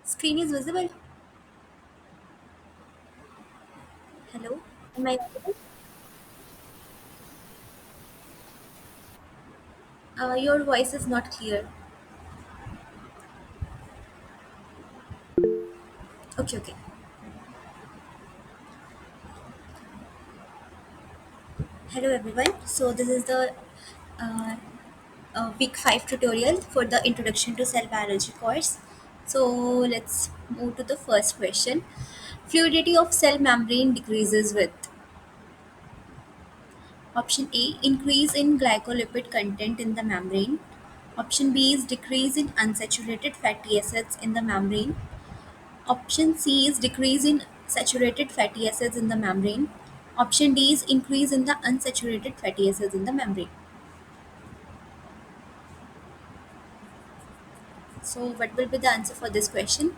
Screen is visible. Hello. Am I audible? Your voice is not clear. Okay, okay. Hello, everyone. So this is the uh, week 5 tutorial for the introduction to cell biology course. So let's move to the first question. Fluidity of cell membrane decreases with option A, increase in glycolipid content in the membrane. Option B is decrease in unsaturated fatty acids in the membrane. Option C is decrease in saturated fatty acids in the membrane. Option D is increase in the unsaturated fatty acids in the membrane. So, what will be the answer for this question?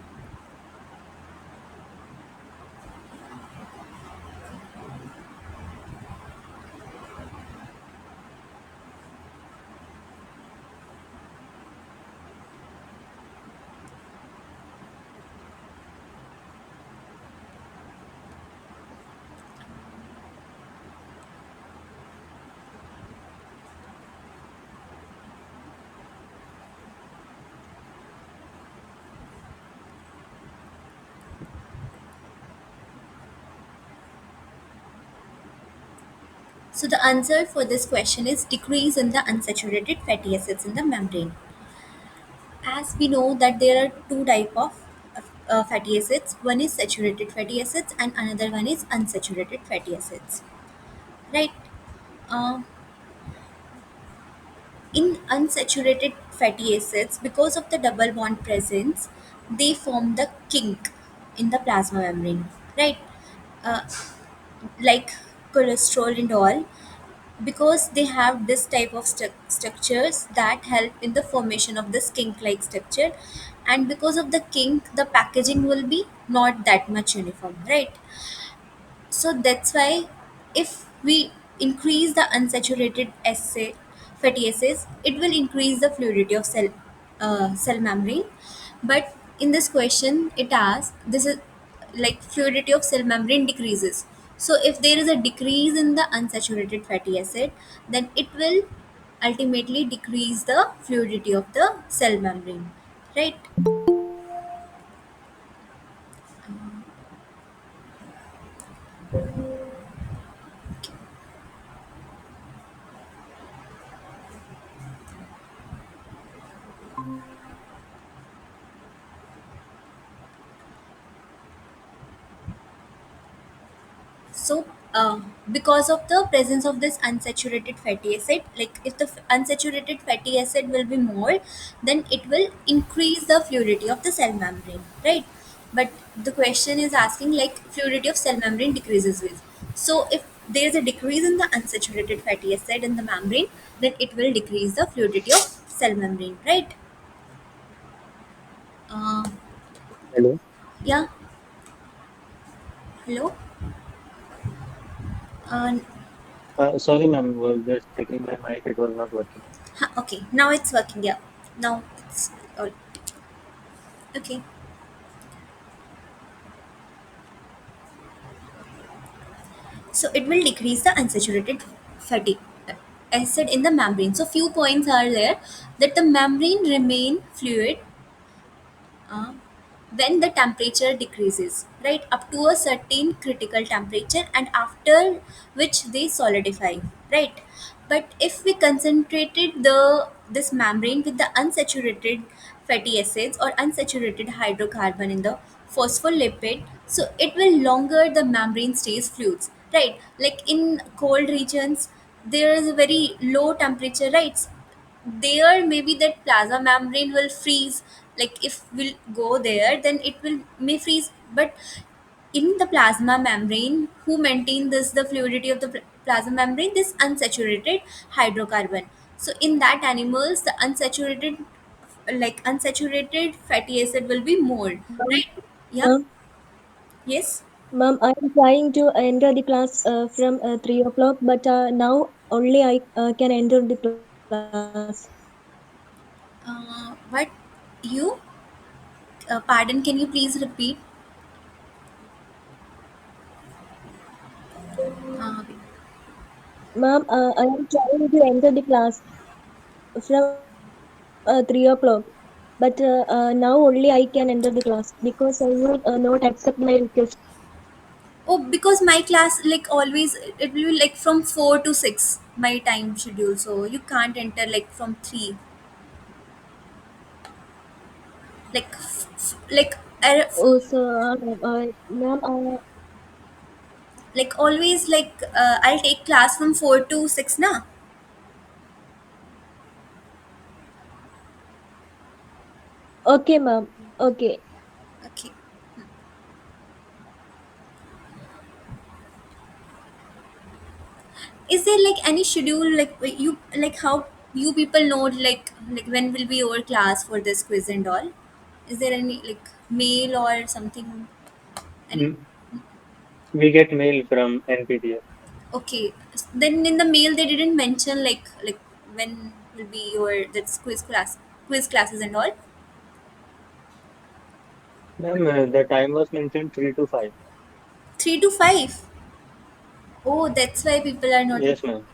So, the answer for this question is decrease in the unsaturated fatty acids in the membrane. As we know that there are two type of fatty acids. One is saturated fatty acids and another one is unsaturated fatty acids. Right? Uh, In unsaturated fatty acids, because of the double bond presence, they form the kink in the plasma membrane, right? Uh, like cholesterol and all, because they have this type of structures that help in the formation of this kink-like structure, and because of the kink, the packaging will be not that much uniform, right? So that's why if we increase the unsaturated fatty acids, it will increase the fluidity of cell membrane. But in this question, it asks this is like fluidity of cell membrane decreases. So if there is a decrease in the unsaturated fatty acid, then it will ultimately decrease the fluidity of the cell membrane, right? So, because of the presence of this unsaturated fatty acid, like if the unsaturated fatty acid will be more, then it will increase the fluidity of the cell membrane, right? But the question is asking like fluidity of cell membrane decreases with. So, if there is a decrease in the unsaturated fatty acid in the membrane, then it will decrease the fluidity of cell membrane, right? Uh, Hello. yeah. Hello. Uh, Sorry, ma'am. Was just checking my mic. It was not working. okay. Now it's working. Yeah. Now it's all okay. So it will decrease the unsaturated fatty acid in the membrane. So few points are there that the membrane remain fluid uh, when the temperature decreases, right, up to a certain critical temperature, and after which they solidify, right? But if we concentrated this membrane with the unsaturated fatty acids or unsaturated hydrocarbon in the phospholipid, so it will longer the membrane stays fluids, right? Like in cold regions there is a very low temperature, right? There maybe that plasma membrane will freeze, like if we'll go there then it will may freeze, but in the plasma membrane who maintain this the fluidity of the plasma membrane, this unsaturated hydrocarbon. So in that animals the unsaturated fatty acid will be more, Ma'am, right? Yeah. ma'am, Yes. ma'am, I'm trying to enter the class from 3 o'clock, but now only I can enter the class. But you Pardon, can you please repeat? Wait. Ma'am, I am trying to enter the class from 3 o'clock, but now only I can enter the class because I will not accept my request. Oh, because my class like always it will be like from 4 to 6 my time schedule, so you can't enter like from 3. Like like Oh, so ma'am, like always like I'll take class from 4 to 6 na. okay, ma'am. Okay. Okay. Is there like any schedule like you like how you people know like when will be your class for this quiz and all? Is there any like mail or something? Any? Mm, we get mail from NPTF. Okay. Then in the mail they didn't mention like when will be your that's quiz classes and all. Ma'am, the time was mentioned 3 to 5. 3 to 5. Oh, that's why people are not. Yes, ma'am.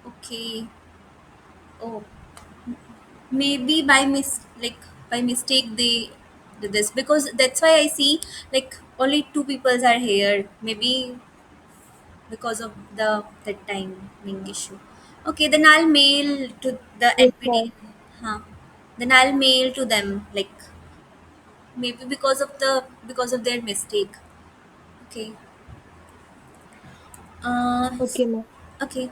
Okay. Oh, maybe by mistake they did this, because that's why I see like only two peoples are here. Maybe because of the timing issue. Okay, then I'll mail to the Yes, NPT. ma'am. Huh. Then I'll mail to them like maybe because of their mistake. Okay. Uh, Okay, ma'am. okay.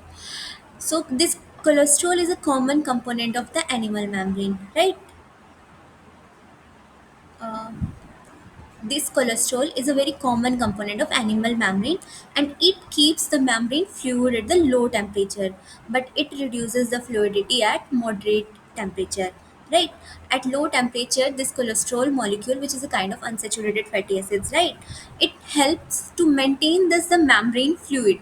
So this cholesterol is a common component of the animal membrane, right? Uh, This cholesterol is a very common component of animal membrane, and it keeps the membrane fluid at the low temperature, but it reduces the fluidity at moderate temperature. Right? At low temperature, this cholesterol molecule, which is a kind of unsaturated fatty acids, right? It helps to maintain this the membrane fluid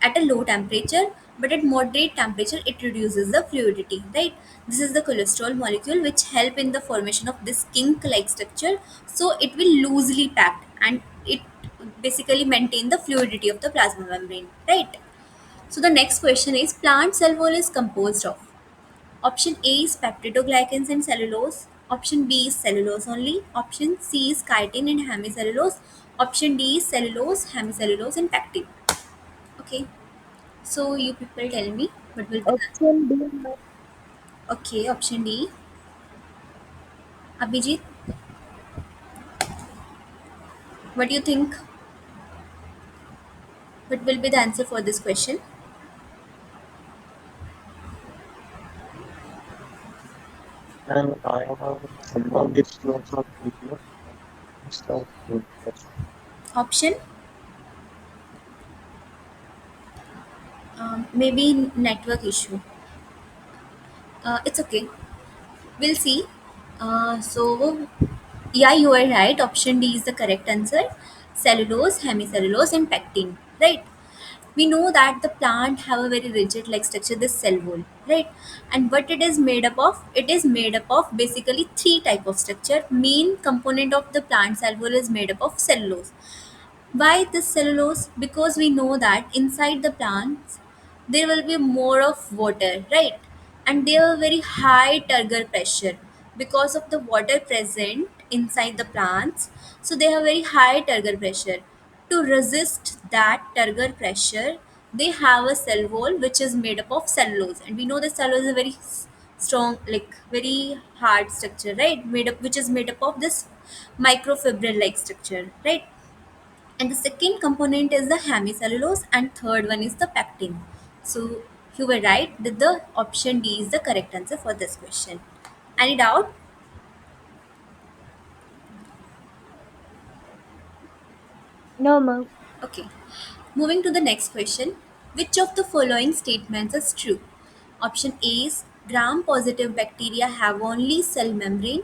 at a low temperature, but at moderate temperature it reduces the fluidity, right? This is the cholesterol molecule which help in the formation of this kink like structure, so it will loosely packed and it basically maintain the fluidity of the plasma membrane, right? So the next question is, plant cell wall is composed of: option A is peptidoglycans and cellulose, option B is cellulose only, option C is chitin and hemicellulose, option D is cellulose, hemicellulose and pectin. Okay. So you people tell me what will be the Option B, ma'am. okay, option D. Abhijit, what do you think? What will be the answer for this question? And I have somehow this was not clear. So, yes. Option maybe network issue. It's okay. We'll see. So yeah, you are right. Option D is the correct answer. Cellulose, hemicellulose, and pectin. Right. We know that the plant have a very rigid like structure, this cell wall, right? And what it is made up of, it is made up of basically three type of structure. Main component of the plant cell wall is made up of cellulose. Why this cellulose? Because we know that inside the plants there will be more of water, right? And they have very high turgor pressure because of the water present inside the plants. So they have very high turgor pressure. To resist that turgor pressure, they have a cell wall which is made up of cellulose, and we know that cellulose is a very strong, like very hard structure, right? Made up which is made up of this microfibril like structure, right? And the second component is the hemicellulose and third one is the pectin. So you were right that the option D is the correct answer for this question. Any doubt? No, ma'am. Okay, moving to the next question. Which of the following statements is true? Option A is gram positive bacteria have only cell membrane,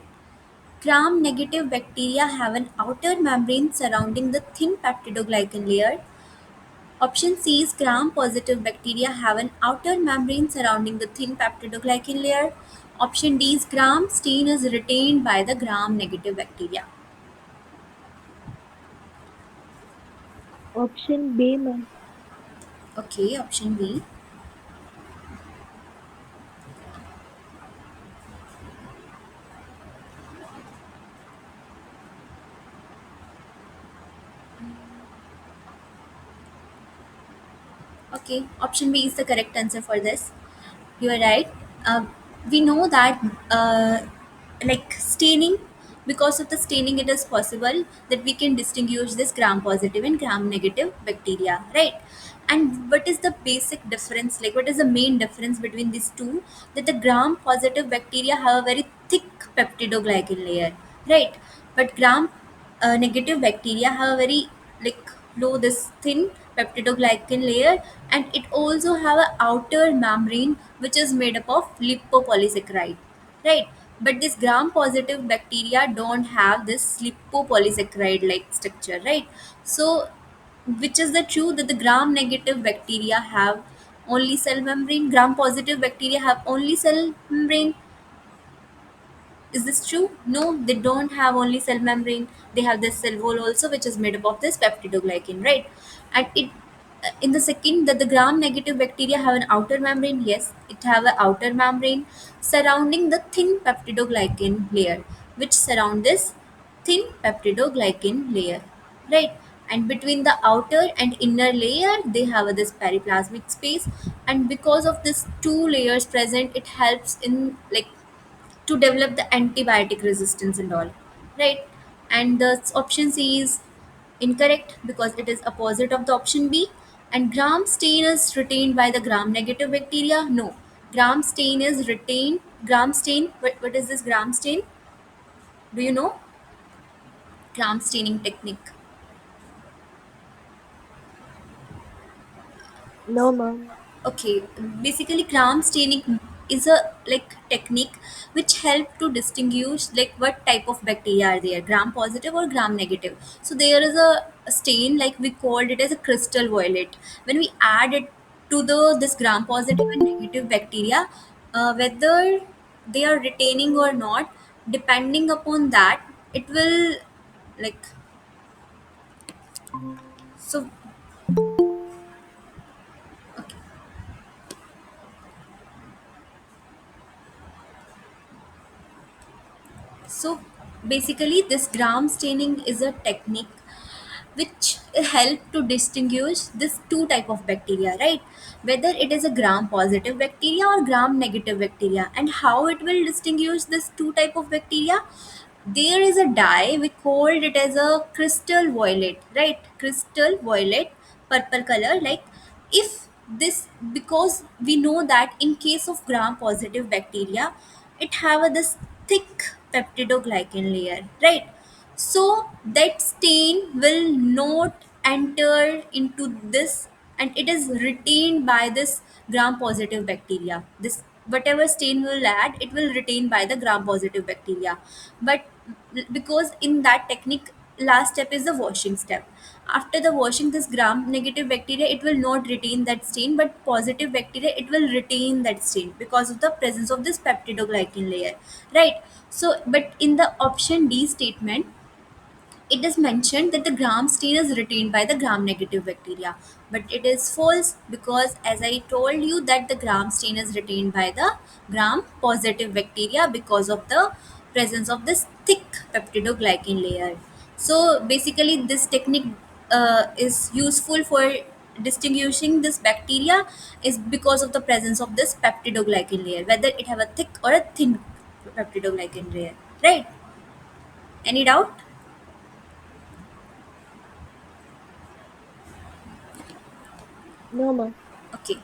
gram negative bacteria have an outer membrane surrounding the thin peptidoglycan layer. Option C is gram-positive bacteria have an outer membrane surrounding the thin peptidoglycan layer. Option D is gram stain is retained by the gram-negative bacteria. Option B, ma'am. Okay, option B. Okay, option B is the correct answer for this. You are right. We know that like staining, because of the staining, it is possible that we can distinguish this gram positive and gram negative bacteria, right? And what is the basic difference? Like, what is the main difference between these two? That the gram positive bacteria have a very thick peptidoglycan layer, right? But gram negative bacteria have a very like low this thin peptidoglycan layer, and it also have an outer membrane which is made up of lipopolysaccharide, right? But this gram positive bacteria don't have this lipopolysaccharide like structure, right? So which is the true that the gram negative bacteria have only cell membrane, gram positive bacteria have only cell membrane. Is this true? No, they don't have only cell membrane. They have this cell wall also, which is made up of this peptidoglycan, right? And it, in the second, that the gram-negative bacteria have an outer membrane. Yes, it have an outer membrane surrounding the thin peptidoglycan layer, which surround this thin peptidoglycan layer, right? And between the outer and inner layer, they have this periplasmic space, and because of this two layers present, it helps in like to develop the antibiotic resistance and all, right? And the option C is incorrect because it is opposite of the option B. And gram stain is retained by the gram negative bacteria. No, gram stain is retained. Gram stain, what is this gram stain? Do you know? Gram staining technique. No, ma'am. Okay, basically gram staining is a like technique which help to distinguish like what type of bacteria are there, gram positive or gram negative. So there is a stain, like we called it as a crystal violet. When we add it to the this gram positive and negative bacteria, whether they are retaining or not, depending upon that, it will like so. Okay. So basically, this gram staining is a technique which help to distinguish this two type of bacteria, right? Whether it is a gram positive bacteria or gram negative bacteria. And how it will distinguish this two type of bacteria? There is a dye, we called it as a crystal violet, right? Crystal violet, purple color. Like, if this, because we know that in case of gram positive bacteria, it have a this thick peptidoglycan layer, right? So that stain will not enter into this, and it is retained by this gram positive bacteria. This, whatever stain will add, it will retain by the gram positive bacteria. But because in that technique, last step is the washing step. After the washing, this gram negative bacteria, it will not retain that stain, but positive bacteria, it will retain that stain because of the presence of this peptidoglycan layer, right? So but in the option D statement, it is mentioned that the gram stain is retained by the gram negative bacteria, but it is false, because as I told you that the gram stain is retained by the gram positive bacteria because of the presence of this thick peptidoglycan layer. So basically this technique is useful for distinguishing this bacteria is because of the presence of this peptidoglycan layer, whether it have a thick or a thin peptidoglycan layer, right? Any doubt? No, ma'am. Okay.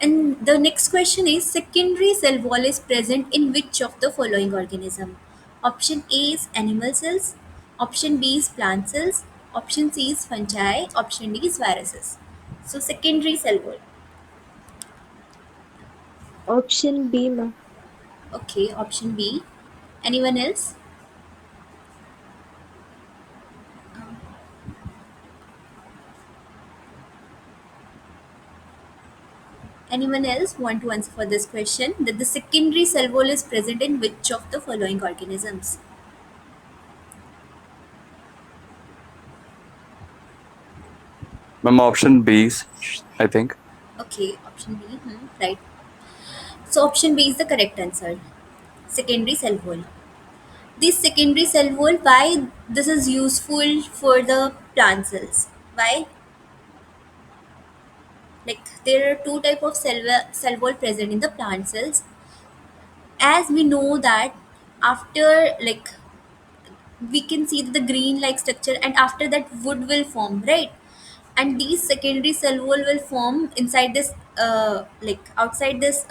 And the next question is, secondary cell wall is present in which of the following organism? Option A is animal cells, option B is plant cells, option C is fungi, option D is viruses. So secondary cell wall. Option B, ma'am. Okay, option B. Anyone else? Anyone else want to answer for this question? That the secondary cell wall is present in which of the following organisms? Ma'am, option B's, I think. Okay, option B. Right. So option B is the correct answer. Secondary cell wall. This secondary cell wall, why this is useful for the plant cells? Why? Like there are two type of cell wall present in the plant cells. As we know that after like we can see the green like structure, and after that wood will form, right? And these secondary cell wall will form inside this like outside this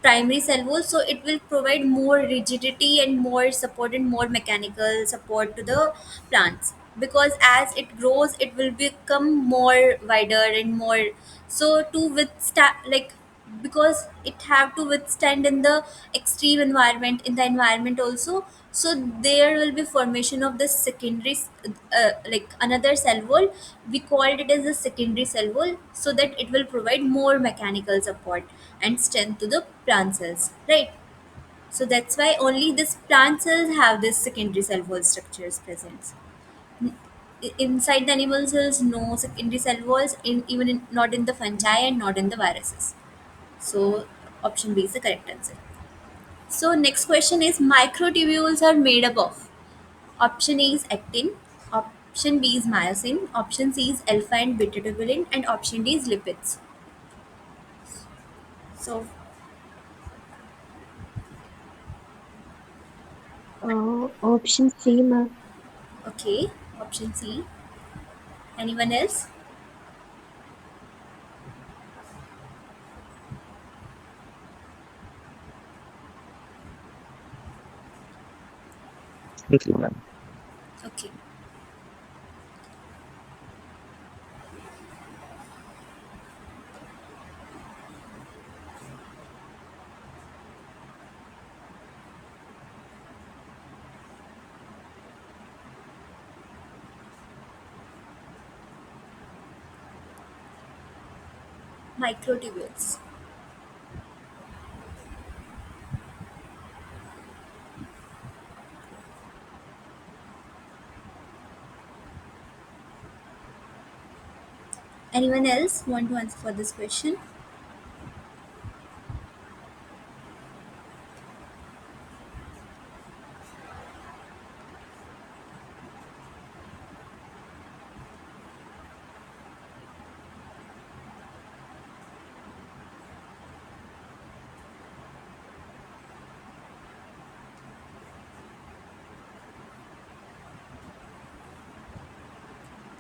primary cell wall, so it will provide more rigidity and more support and more mechanical support to the plants, because as it grows it will become more wider and more, so to withstand like, because it have to withstand in the extreme environment, in the environment also. So there will be formation of the secondary like another cell wall. We called it as a secondary cell wall, so that it will provide more mechanical support and strength to the plant cells, right? So that's why only this plant cells have this secondary cell wall structures present. Inside the animal cells, no secondary cell walls, not in the fungi and not in the viruses. So option B is the correct answer. So next question is, microtubules are made up of. Option A is actin, option B is myosin, option C is alpha and beta tubulin, and option D is lipids. So Option C, ma'am. okay, option C. Anyone else? Thank you, ma'am. Okay. Microtubules. Anyone else want to answer for this question?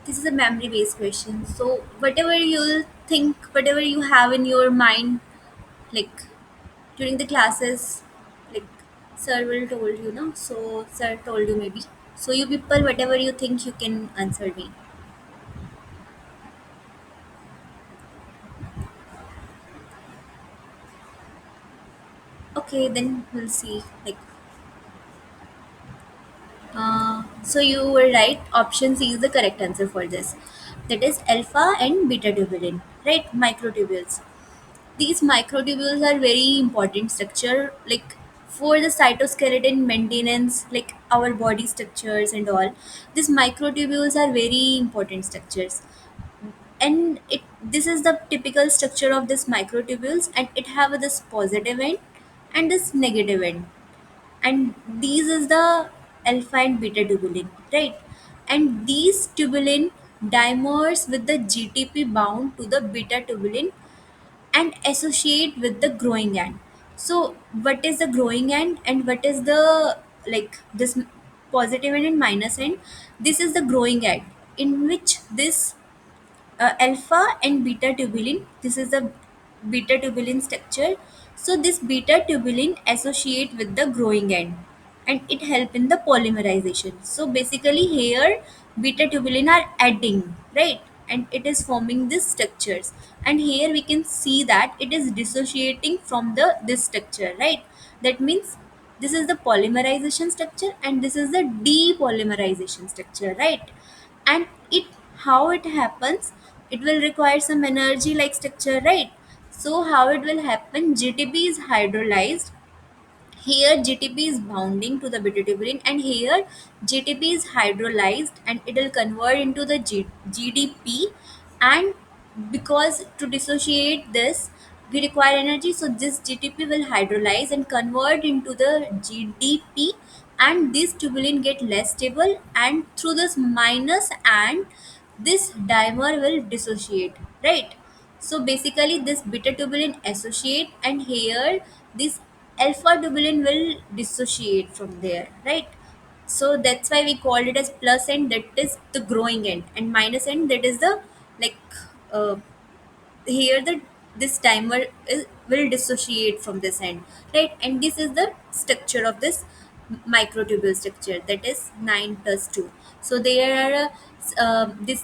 This is a memory based question. So whatever you think, whatever you have in your mind, like during the classes, like sir will told you, no? So sir told you maybe. So you people, whatever you think, you can answer me. Okay, then we'll see. Like, so you were right. Option C is the correct answer for this. That is alpha and beta tubulin, right? Microtubules. These microtubules are very important structure, like for the cytoskeleton maintenance, like our body structures and all. These microtubules are very important structures, and it this is the typical structure of this microtubules, and it have this positive end and this negative end, and these is the alpha and beta tubulin, right? And these tubulin dimers with the GTP bound to the beta tubulin and associate with the growing end. So what is the growing end and what is the, like this positive end and minus end? This is the growing end, in which this alpha and beta tubulin, this is the beta tubulin structure. So this beta tubulin associate with the growing end, and it help in the polymerization. So basically here beta tubulin are adding, right? And it is forming these structures, and here we can see that it is dissociating from the this structure, right? That means this is the polymerization structure and this is the depolymerization structure, right? And it, how it happens, it will require some energy like structure, right? So how it will happen, GTP is hydrolyzed. Here GTP is bounding to the beta-tubulin, and here GTP is hydrolyzed and it will convert into the GDP, And because to dissociate this we require energy, so this GTP will hydrolyze and convert into the GDP, and this tubulin get less stable, and through this minus and this dimer will dissociate, right? So basically this beta tubulin associate, and here this alpha tubulin will dissociate from there, right? So that's why we called it as plus end, that is the growing end, and minus end, that is the like uh, here the this timer will dissociate from this end, right? And this is the structure of this microtubule structure, that is 9 plus 2. So there are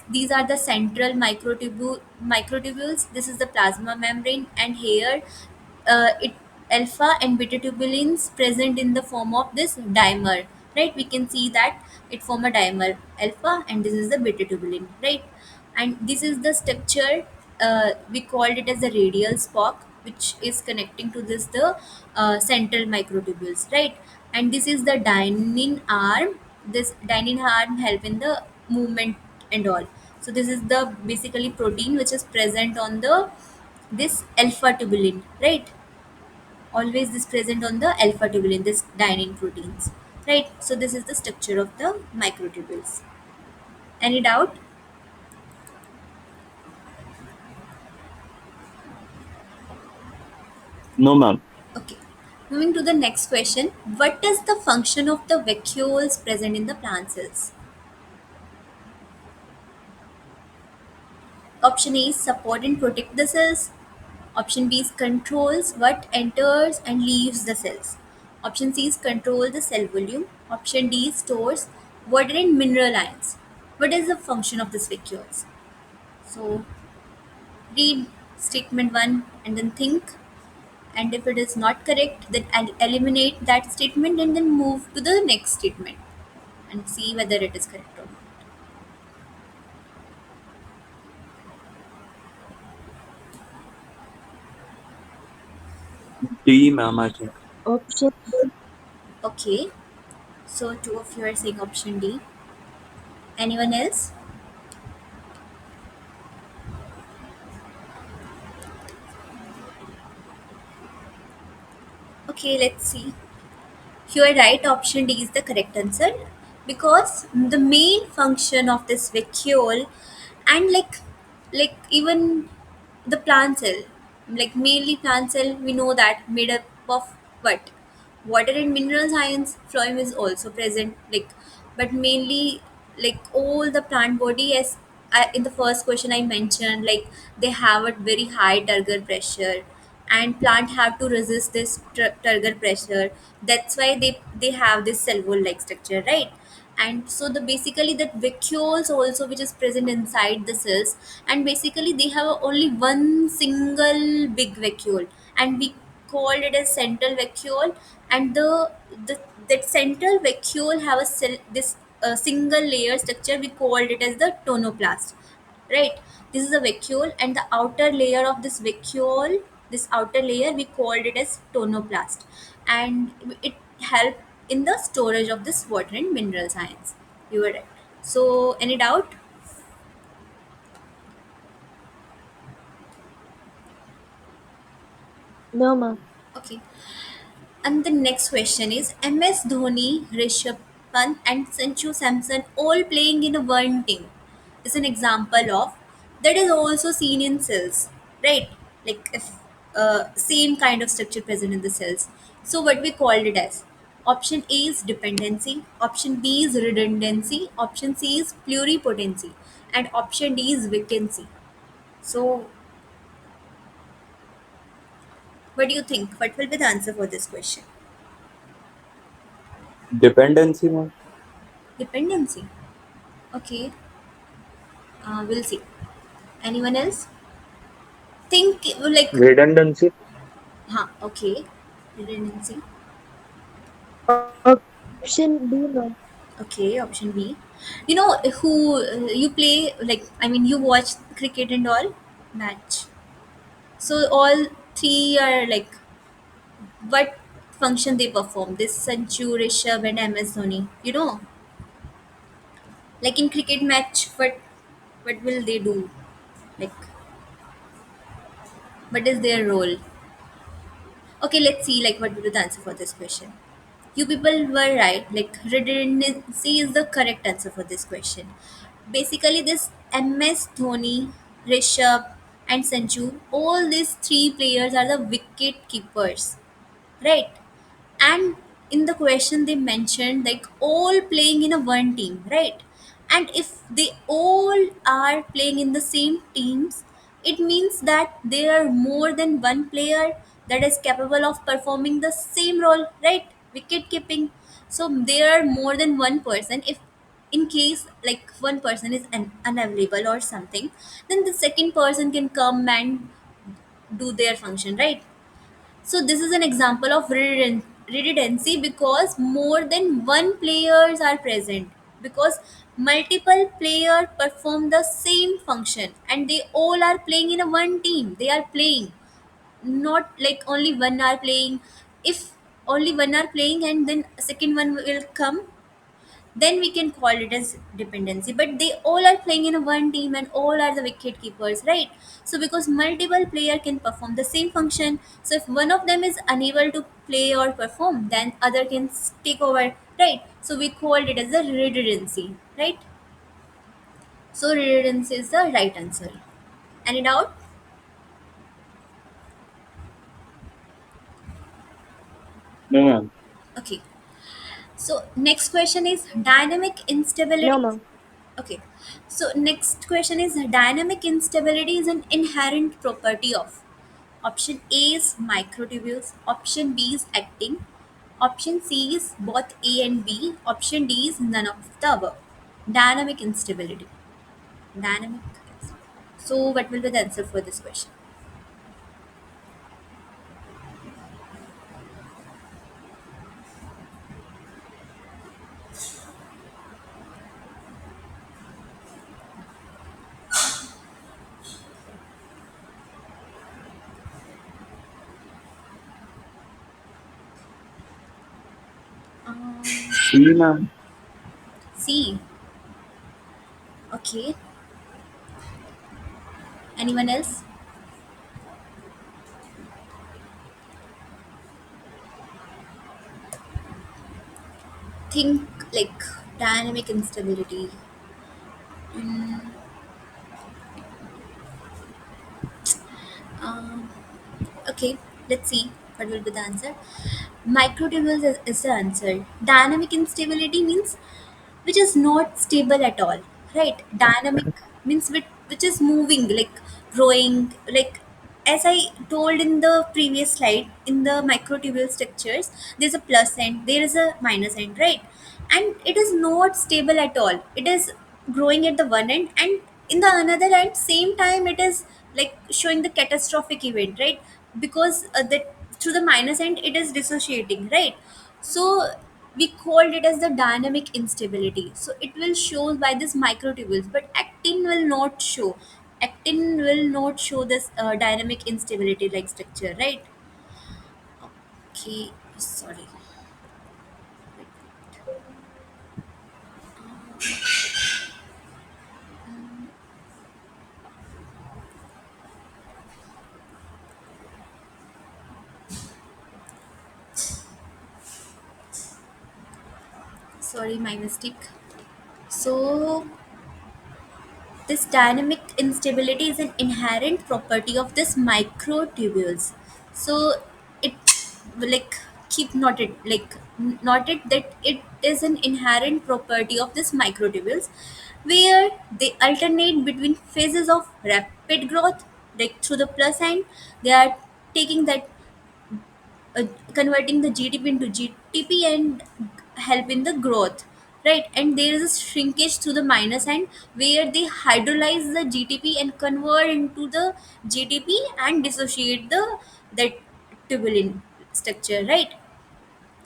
these are the central microtubules. This is the plasma membrane, and here it alpha and beta tubulins present in the form of this dimer, right? We can see that it form a dimer alpha, and this is the beta tubulin, right? And this is the structure, we called it as the radial spock, which is connecting to this the central microtubules, right? And this is the dynein arm. This dynein arm help in the movement and all. So this is the basically protein which is present on the this alpha tubulin, right? Always this present on the alpha tubulin, this dynein proteins, right? So this is the structure of the microtubules. Any doubt? No, ma'am. Okay. Moving to the next question. What is the function of the vacuoles present in the plant cells? Option A is support and protect the cells. Option B is controls what enters and leaves the cells. Option C is control the cell volume. Option D stores water and mineral ions. What is the function of this vacuoles? So read statement 1 and then think, and if it is not correct then eliminate that statement and then move to the next statement and see whether it is correct or not. D, ma'am, I think. Option B. Okay, so two of you are saying option D. Anyone else? Okay, let's see. You are right, option D is the correct answer, because the main function of this vacuole, and like even the plant cell, like mainly plant cell, we know that made up of what? Water and minerals ions. Phloem is also present, like, but mainly like all the plant body, as in the first question I mentioned, like they have a very high turgor pressure, and plant have to resist this turgor pressure. That's why they have this cell wall like structure, right? And so the basically that vacuoles also which is present inside the cells, and basically they have only one single big vacuole, and we called it as central vacuole. And the that central vacuole have a cell, this single layer structure, we called it as the tonoplast, right? This is a vacuole, and the outer layer of this vacuole, this outer layer we called it as tonoplast, and it help in the storage of this water and mineral science. You were right. So any doubt? No, ma'am. Okay. And the next question is, MS Dhoni, Rishabh Pant, and Sanchu Samson all playing in a one team is an example of that is also seen in cells, right? Like if same kind of structure present in the cells. So what we called it as, option A is dependency, option B is redundancy, option C is pluripotency, and option D is vacancy. So what do you think? What will be the answer for this question? Dependency, ma'am. Dependency. Okay. We'll see. Anyone else? Think like, Redundancy. huh? Okay, redundancy. Option B, ma'am. Okay, option B. You know who you play, like I mean you watch cricket and all match. So all three are like what function they perform? This Sanchu, Rishabh, and MS Dhoni. You know, like in cricket match, what will they do? Like, what is their role? Okay, let's see like what would be the answer for this question. You people were right. Like redundancy is the correct answer for this question. Basically, this MS Dhoni, Rishabh, and Sanju, all these three players are the wicket keepers, right? And in the question they mentioned like all playing in a one team, right? And if they all are playing in the same teams, it means that there are more than one player that is capable of performing the same role, right? Wicket keeping. So there are more than one person. If in case like one person is unavailable or something, then the second person can come and do their function, right? So this is an example of redundancy because more than one players are present, because multiple player perform the same function and they all are playing in a one team. They are playing, not like only one are playing. If only one are playing and then second one will come, then we can call it as dependency, but they all are playing in a one team and all are the wicket keepers, right? So because multiple player can perform the same function, so if one of them is unable to play or perform, then other can take over, right? So we called it as a redundancy, right? So redundancy is the right answer. Any doubt? No, ma'am. Okay, so next question is dynamic No, instability. ma'am. Okay, so next question is dynamic instability is an inherent property of. Option A is microtubules, option B is actin, option C is both A and B, option D is none of the above. Dynamic instability. Dynamic. So, what will be the answer for this question? Um, C, ma'am. C. Okay. Anyone else? Think like dynamic instability. Mm, um, okay, let's see what will be the answer. Microtubules is the answer. Dynamic instability means which is not stable at all, right? Dynamic means which is moving, like growing, like as I told in the previous slide, in the microtubule structures there's a plus end, there is a minus end, right? And it is not stable at all. It is growing at the one end and in the another end same time it is like showing the catastrophic event, right? Because that through the minus end it is dissociating, right? So we called it as the dynamic instability. So it will show by this microtubules, but actin will not show. Actin will not show this dynamic instability like structure, right? Okay, sorry. Sorry, my mistake. So this dynamic instability is an inherent property of this microtubules. So it like keep noted like noted that it is an inherent property of this microtubules where they alternate between phases of rapid growth, like through the plus sign they are taking that converting the GDP into GTP and help in the growth, right? And there is a shrinkage to the minus end where they hydrolyze the GTP and convert into the GTP and dissociate the that tubulin structure, right?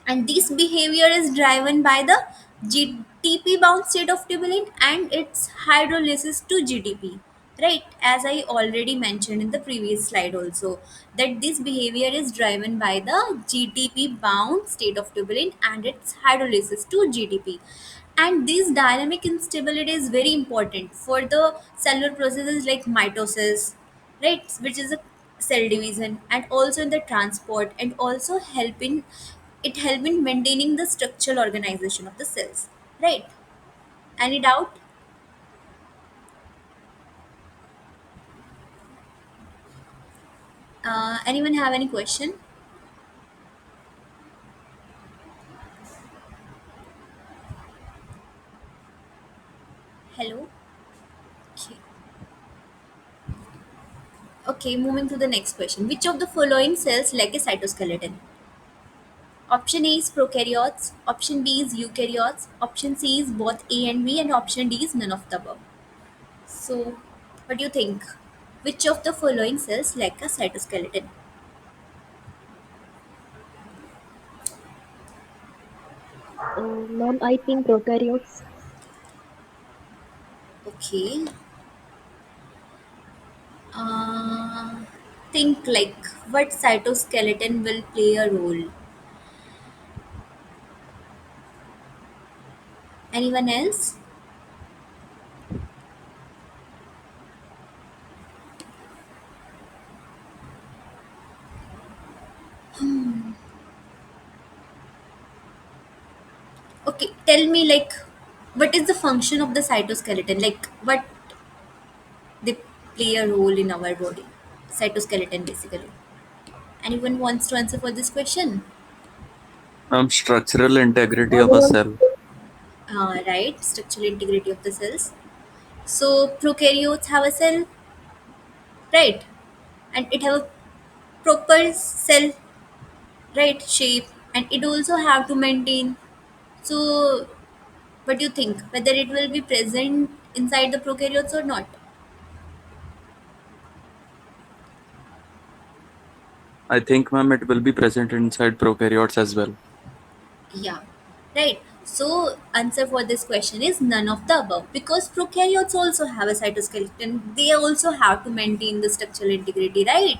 And this behavior is driven by the GTP bound state of tubulin and its hydrolysis to GTP, right? As I already mentioned in the previous slide also, that this behavior is driven by the GTP bound state of tubulin and its hydrolysis to GTP. And this dynamic instability is very important for the cellular processes like mitosis, right, which is a cell division, and also in the transport, and also help in maintaining the structural organization of the cells, right? Any doubt? Anyone have any question? Hello. Okay. Okay, moving to the next question. Which of the following cells lack a cytoskeleton? Option A is prokaryotes, option B is eukaryotes, option C is both A and B, and option D is none of the above. So, what do you think? Which of the following cells lack a cytoskeleton? Ma'am, I think prokaryotes. Okay. Uh, think like what cytoskeleton will play a role. Anyone else? Okay, tell me like what is the function of the cytoskeleton? Like what they play a role in our body? Cytoskeleton basically. Anyone wants to answer for this question? Structural integrity of a Anyone? cell. Right, structural integrity of the cells. So prokaryotes have a cell, right? And it have a proper cell, right, shape, and it also have to maintain. So what do you think? Whether it will be present inside the prokaryotes or not? I think, ma'am, it will be present inside prokaryotes as well. Yeah, right. So answer for this question is none of the above, because prokaryotes also have a cytoskeleton. They also have to maintain the structural integrity, right?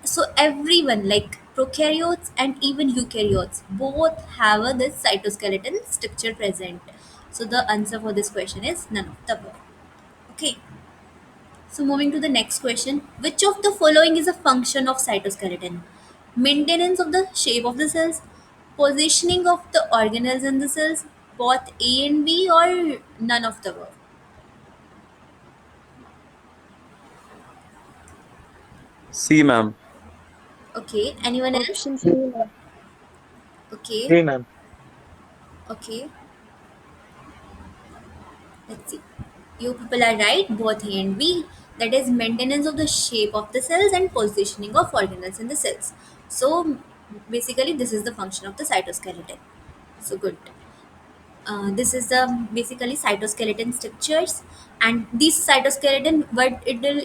So everyone like prokaryotes and even eukaryotes both have this cytoskeleton structure present. So the answer for this question is none of the above. Okay. So moving to the next question, which of the following is a function of cytoskeleton? Maintenance of the shape of the cells, positioning of the organelles in the cells, both A and B, or none of the above? C, ma'am. Okay. Anyone else? Option C, ma'am. Okay. Three, ma'am. Okay. Let's see. You people are right, both A and B. That is maintenance of the shape of the cells and positioning of organelles in the cells. So basically, this is the function of the cytoskeleton. So good. This is the basically cytoskeleton structures, and this cytoskeleton what it will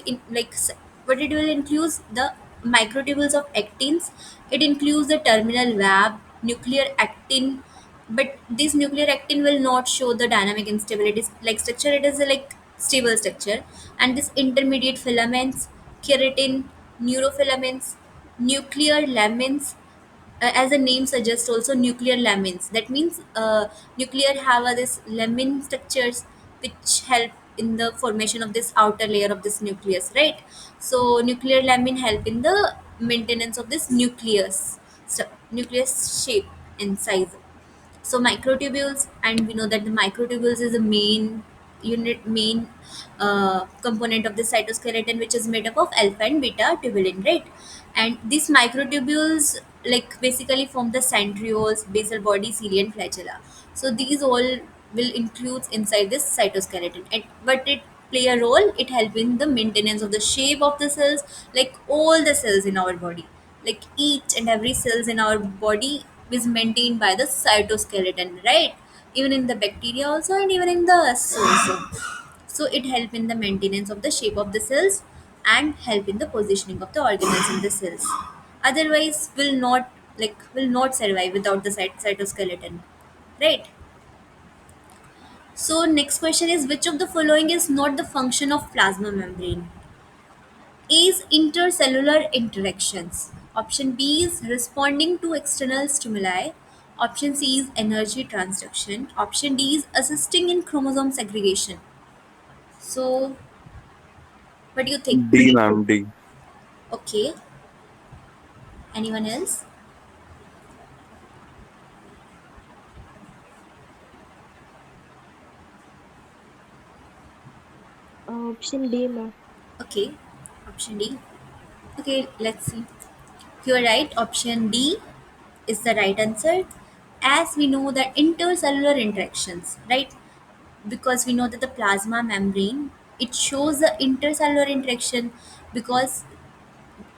include the microtubules of actins. It includes the terminal web, nuclear actin, but this nuclear actin will not show the dynamic instability like structure. It is a like stable structure, and this intermediate filaments, keratin, neurofilaments, nuclear lamins, as the name suggests, also nuclear lamins. That means nuclear have this lamin structures which help in the formation of this outer layer of this nucleus, right? So nuclear lamin help in the maintenance of this nucleus shape and size. So microtubules, and we know that the microtubules is the main component of the cytoskeleton, which is made up of alpha and beta tubulin, right? And these microtubules like basically form the centrioles, basal body, cilia, and flagella. So these all will include inside this cytoskeleton, and but it play a role. It help in the maintenance of the shape of the cells, like all the cells in our body, like each and every cells in our body is maintained by the cytoskeleton, right? Even in the bacteria also, and even in the us also. So it help in the maintenance of the shape of the cells and help in the positioning of the organelles in the cells. Otherwise will not survive without the cytoskeleton, right? So next question is, which of the following is not the function of plasma membrane? A is intercellular interactions. Option B is responding to external stimuli. Option C is energy transduction. Option D is assisting in chromosome segregation. So, what do you think? D, ma'am. D. Okay. Anyone else? Option D, ma'am. Okay. Option D. Okay, let's see. You are right. Option D is the right answer. As we know that intercellular interactions, right? Because we know that the plasma membrane, it shows the intercellular interaction, because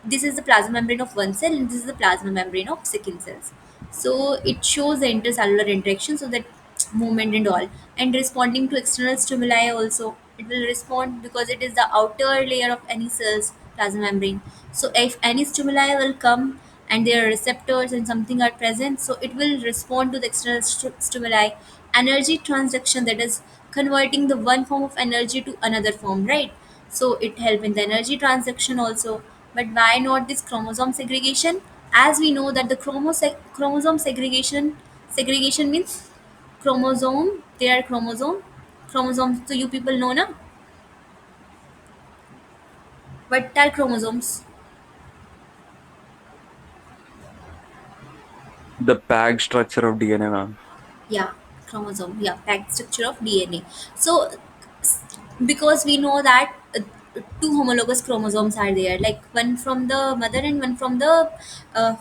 this is the plasma membrane of one cell and this is the plasma membrane of second cells. So it shows the intercellular interaction, so that movement and all, and responding to external stimuli also, it will respond because it is the outer layer of any cell's plasma membrane. So if any stimuli will come and there are receptors and something are present, so it will respond to the external stimuli. Energy transduction, that is converting the one form of energy to another form, right? So it help in the energy transaction also. But why not this chromosome segregation? As we know that the chromosome segregation means chromosome, they are chromosomes, so you people know na what are chromosomes. The packed structure of DNA, ma'am. Yeah, chromosome, yeah, packed structure of DNA. So because we know that two homologous chromosomes are there, like one from the mother and one from the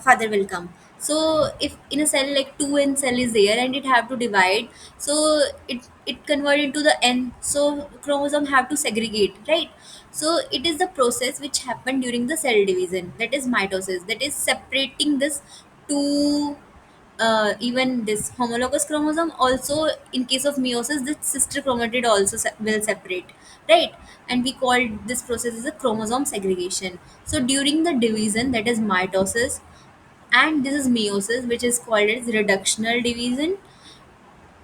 father will come. So if in a cell like 2n cell is there and it have to divide, so it convert into the n, so chromosome have to segregate, right? So it is the process which happen during the cell division, that is mitosis, that is separating this two, even this homologous chromosome also. In case of meiosis, the sister chromatid also will separate, right? And we call this process as a chromosome segregation. So during the division, that is mitosis, and this is meiosis, which is called as reductional division,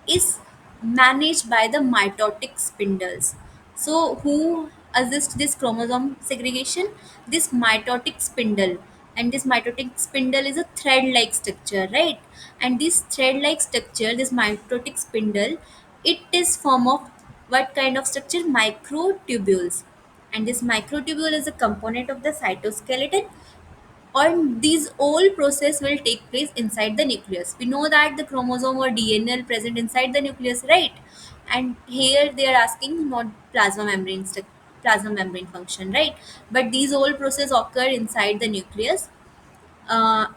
is managed by the mitotic spindles. So, who assist this chromosome segregation? This mitotic spindle. And this mitotic spindle is a thread like structure, right? And this thread like structure, this mitotic spindle, it is form of what kind of structure? Microtubules. And this microtubule is a component of the cytoskeleton, and these all process will take place inside the nucleus. We know that the chromosome or DNA are present inside the nucleus, right? And here they are asking not plasma membrane function, right? But these all process occur inside the nucleus, uh,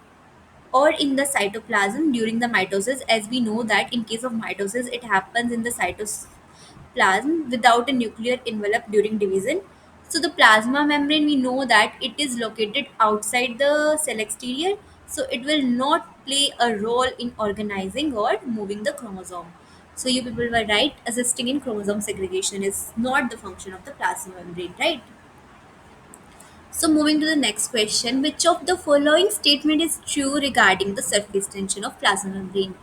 or in the cytoplasm during the mitosis. As we know that in case of mitosis, it happens in the cytoplasm without a nuclear envelope during division. So the plasma membrane, we know that it is located outside the cell exterior, so it will not play a role in organizing or moving the chromosome. So you people were right, assisting in chromosome segregation is not the function of the plasma membrane, right? So moving to the next question, which of the following statement is true regarding the surface tension of plasma membrane?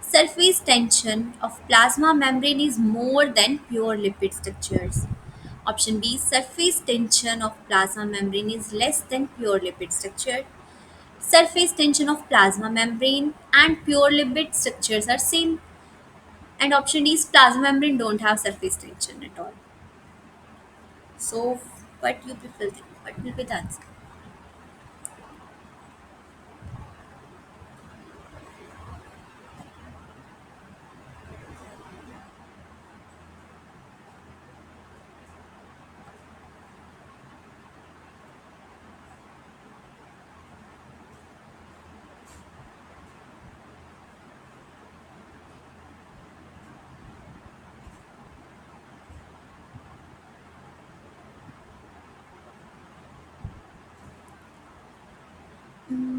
Surface tension of plasma membrane is more than pure lipid structures. Option B, surface tension of plasma membrane is less than pure lipid structure. Surface tension of plasma membrane and pure lipid structures are same. And option D is plasma membrane don't have surface tension at all. So what you people think? What will be the answer?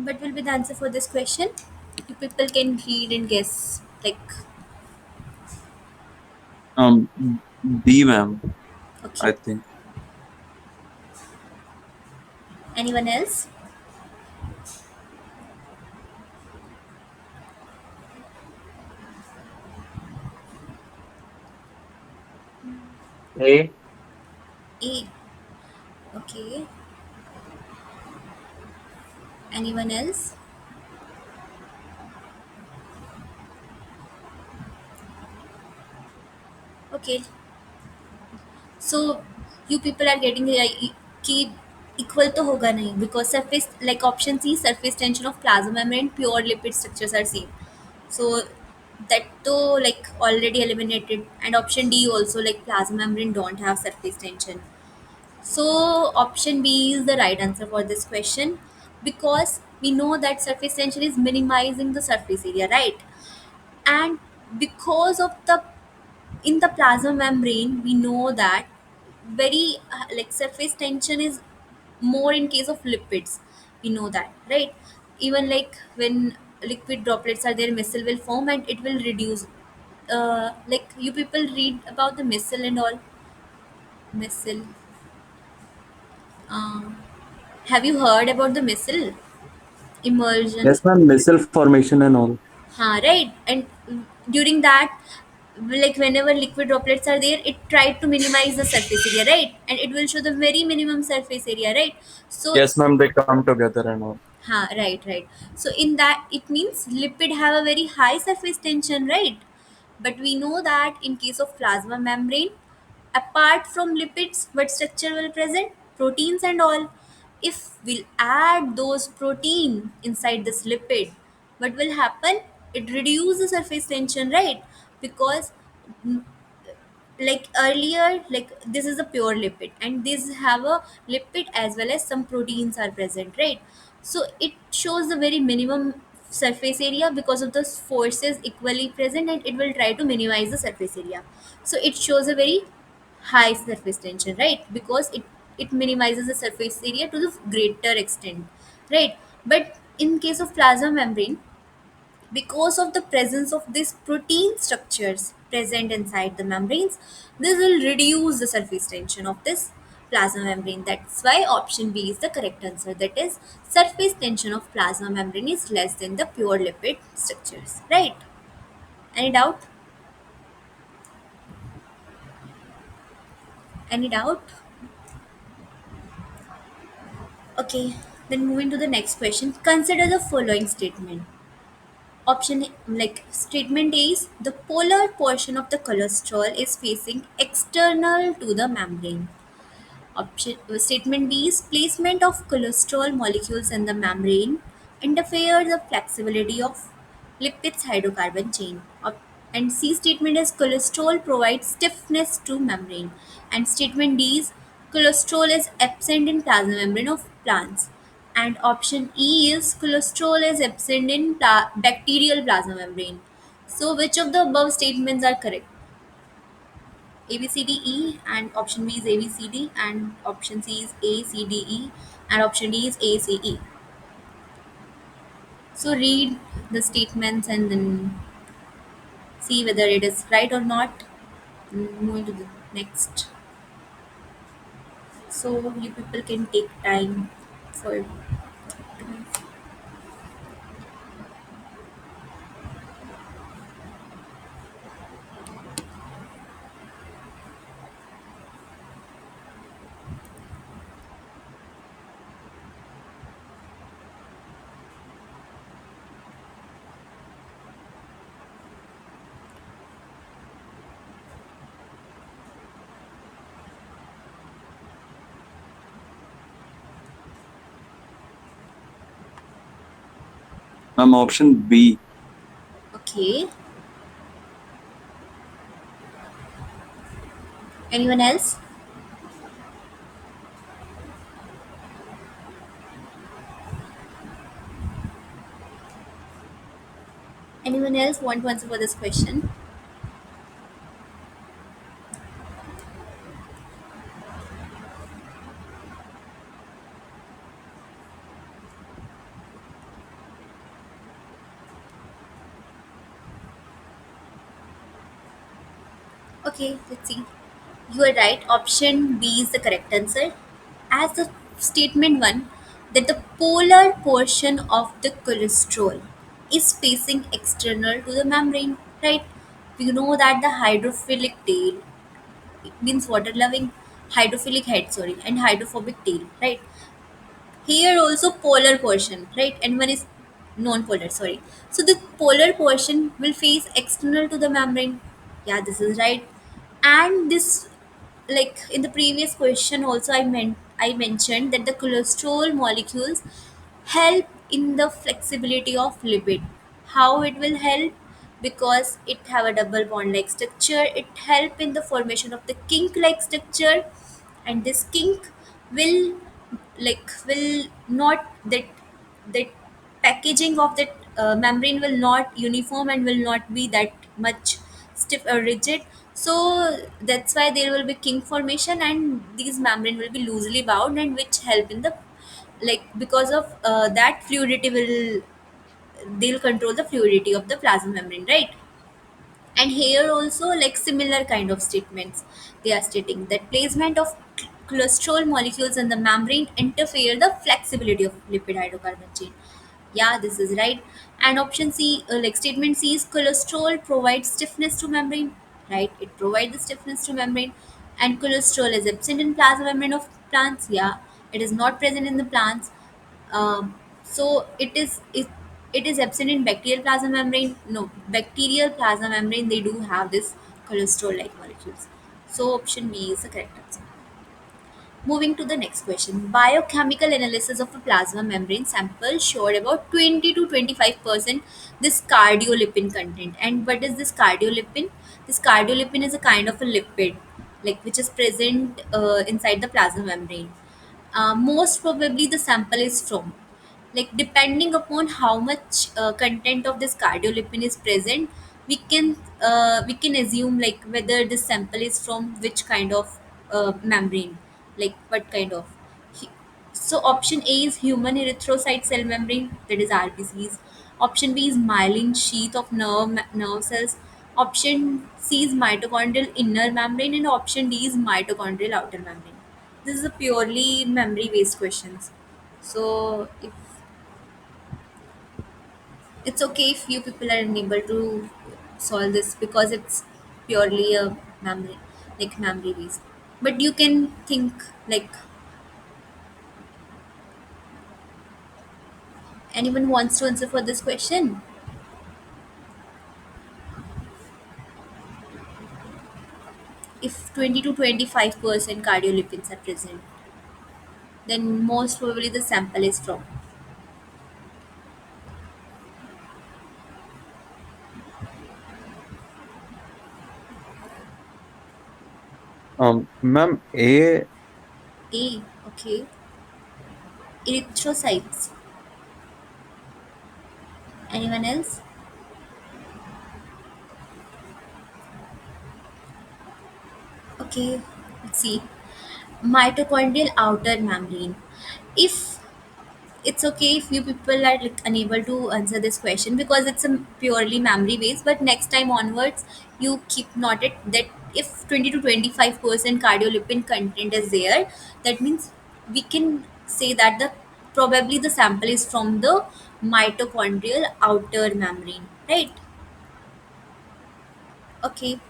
What will be the answer for this question? You people can read and guess. Like, Um, D, ma'am. okay. I think. Anyone else? A. A. Okay. Anyone else? Okay, so you people are getting कि equal तो होगा नहीं because surface like option C surface tension of plasma membrane pure lipid structures are same. So that to like already eliminated, and option D also like plasma membrane don't have surface tension. So option B is the right answer for this question because we know that surface tension is minimizing the surface area, right? And because of the in the plasma membrane we know that very like surface tension is more in case of lipids, we know that, right? Even like when liquid droplets are there, missile will form and it will reduce. Like you people read about the missile and all. Missile, um, have you heard about the missile immersion? Yes, ma'am. Missile formation and all. Right. And during that, like whenever liquid droplets are there, it tried to minimize the surface area, right? And it will show the very minimum surface area, right? So, Yes, ma'am. They come together and all. right, right. So in that, it means lipid have a very high surface tension, right? But we know that in case of plasma membrane, apart from lipids, what structure will present? Proteins and all. If we'll add those protein inside this lipid, what will happen? It reduces the surface tension, right? Because like earlier, like this is a pure lipid and these have a lipid as well as some proteins are present, right? So it shows the very minimum surface area because of the forces equally present, and it will try to minimize the surface area. So it shows a very high surface tension, right? Because it minimizes the surface area to the greater extent, right? But in case of plasma membrane, because of the presence of these protein structures present inside the membranes, this will reduce the surface tension of this plasma membrane. That's why option B is the correct answer. That is, surface tension of plasma membrane is less than the pure lipid structures. Right? Any doubt? Any doubt? Okay, then moving to the next question. Consider the following statement. Option like statement A is the polar portion of the cholesterol is facing external to the membrane. Option statement B is placement of cholesterol molecules in the membrane interferes the flexibility of lipids hydrocarbon chain. And C statement is cholesterol provides stiffness to membrane. And statement D is cholesterol is absent in plasma membrane of plants. And option E is cholesterol is absent in bacterial plasma membrane. So which of the above statements are correct? A B C D E, and option B is A B C D, and option C is A C D E, and option D is A C E. So read the statements and then see whether it is right or not. Moving to the next. So you people can take time for. Ma'am, option B. Okay. Anyone else? Anyone else want to answer for this question? Okay, let's see. You are right. Option B is the correct answer. As the statement one, that the polar portion of the cholesterol is facing external to the membrane, right? We know that the hydrophilic tail means water loving, hydrophilic head, sorry, and hydrophobic tail, right? Here also polar portion, right? And one is non-polar, sorry. So the polar portion will face external to the membrane. Yeah, this is right. And this, like in the previous question also, I mentioned that the cholesterol molecules help in the flexibility of lipid. How it will help? Because it have a double bond like structure, it help in the formation of the kink like structure, and this kink will, will not that packaging of that membrane will not uniform and will not be that much stiff or rigid. So that's why there will be kink formation, and these membrane will be loosely bound, and which help in the, because of that fluidity will, they'll control the fluidity of the plasma membrane, right? And here also, like similar kind of statements, they are stating that placement of cholesterol molecules in the membrane interfere the flexibility of lipid hydrocarbon chain. Yeah, this is right. And option C, like statement C is cholesterol provides stiffness to membrane, right? It provides the stiffness to membrane. And cholesterol is absent in plasma membrane of plants. Yeah, it is not present in the plants. So it is absent in bacterial plasma membrane. No, bacterial plasma membrane, they do have this cholesterol like molecules. So option B is the correct answer. Moving to the next question. Biochemical analysis of a plasma membrane sample showed about 20 to 25% this cardiolipin content. And what is this cardiolipin? This cardiolipin is a kind of a lipid, like which is present inside the plasma membrane. Most probably the sample is from, like depending upon how much content of this cardiolipin is present, we can assume like whether this sample is from which kind of membrane, like what kind of. Hu- so option A is human erythrocyte cell membrane, that is RBCs. Option B is myelin sheath of nerve cells. Option C is mitochondrial inner membrane, and option D is mitochondrial outer membrane. This is a purely memory based questions. So if it's okay if you people are unable to solve this, because it's purely a memory, like memory based. But you can think, like anyone wants to answer for this question. If 20 to 25% cardiolipids are present, then most probably the sample is from. Ma'am, A. A, okay. Erythrocytes. Anyone else? Okay, let's see. Mitochondrial outer membrane. If it's okay if you people are like unable to answer this question, because it's a purely memory based, but next time onwards you keep noted that if 20 to 25% cardiolipin content is there, that means we can say that the probably the sample is from the mitochondrial outer membrane, right? Okay,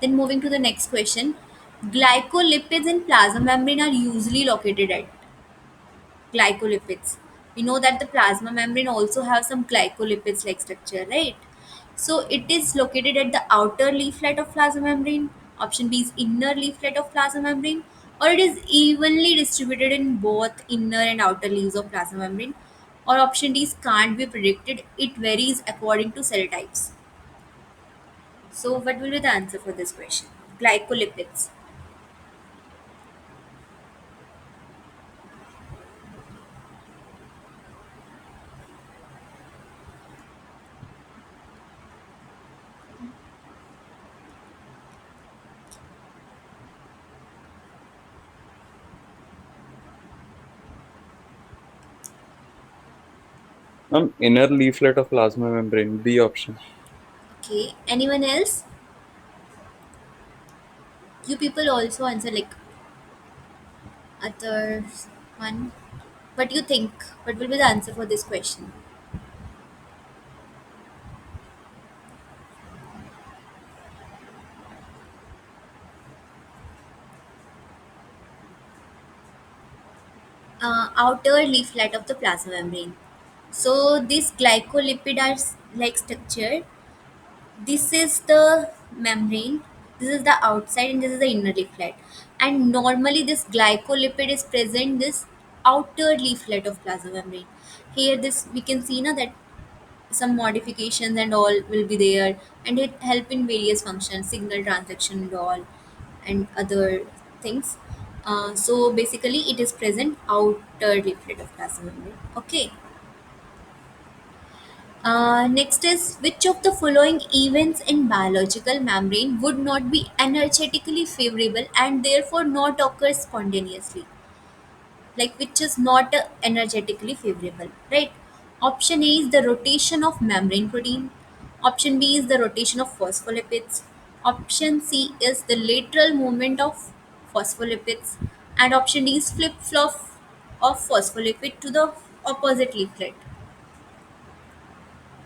then moving to the next question. Glycolipids in plasma membrane are usually located at glycolipids. We know that the plasma membrane also have some glycolipids like structure, right? So it is located at the outer leaflet of plasma membrane. Option B is inner leaflet of plasma membrane, or it is evenly distributed in both inner and outer leaves of plasma membrane. Or option D is can't be predicted. It varies according to cell types. So what will be the answer for this question? Glycolipids. Inner leaflet of plasma membrane, B option. Okay. Anyone else? You people also answer like other one. What do you think? What will be the answer for this question? Outer leaflet of the plasma membrane. So this glycolipid are like structure. This is the membrane, This is the outside and this is the inner leaf flat. And normally this glycolipid is present this outer leaf flat of plasma membrane. Here this we can see now that some modifications and all will be there, and it help in various functions, signal transduction and all, and other things. So basically it is present outer leaflet of plasma membrane. Okay. Next is, which of the following events in biological membrane would not be energetically favorable and therefore not occur spontaneously? Like which is not energetically favorable, right? Option A is the rotation of membrane protein. Option B is the rotation of phospholipids. Option C is the lateral movement of phospholipids. And option D is flip flop of phospholipid to the opposite leaflet.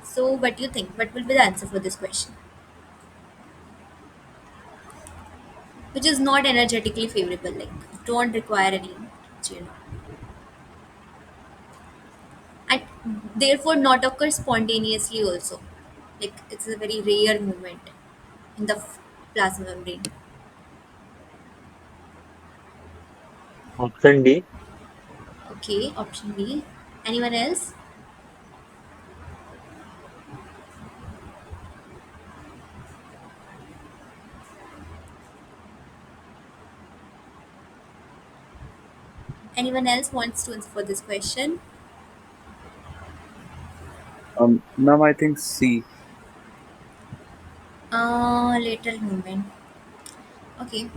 So what do you think, what will be the answer for this question, which is not energetically favorable, like don't require any, you know, and therefore not occur spontaneously also, like it's a very rare movement in the plasma membrane. Option D. Okay, option B. Anyone else? Anyone else wants to answer for this question? Ma'am, I think C. Lateral movement. Okay.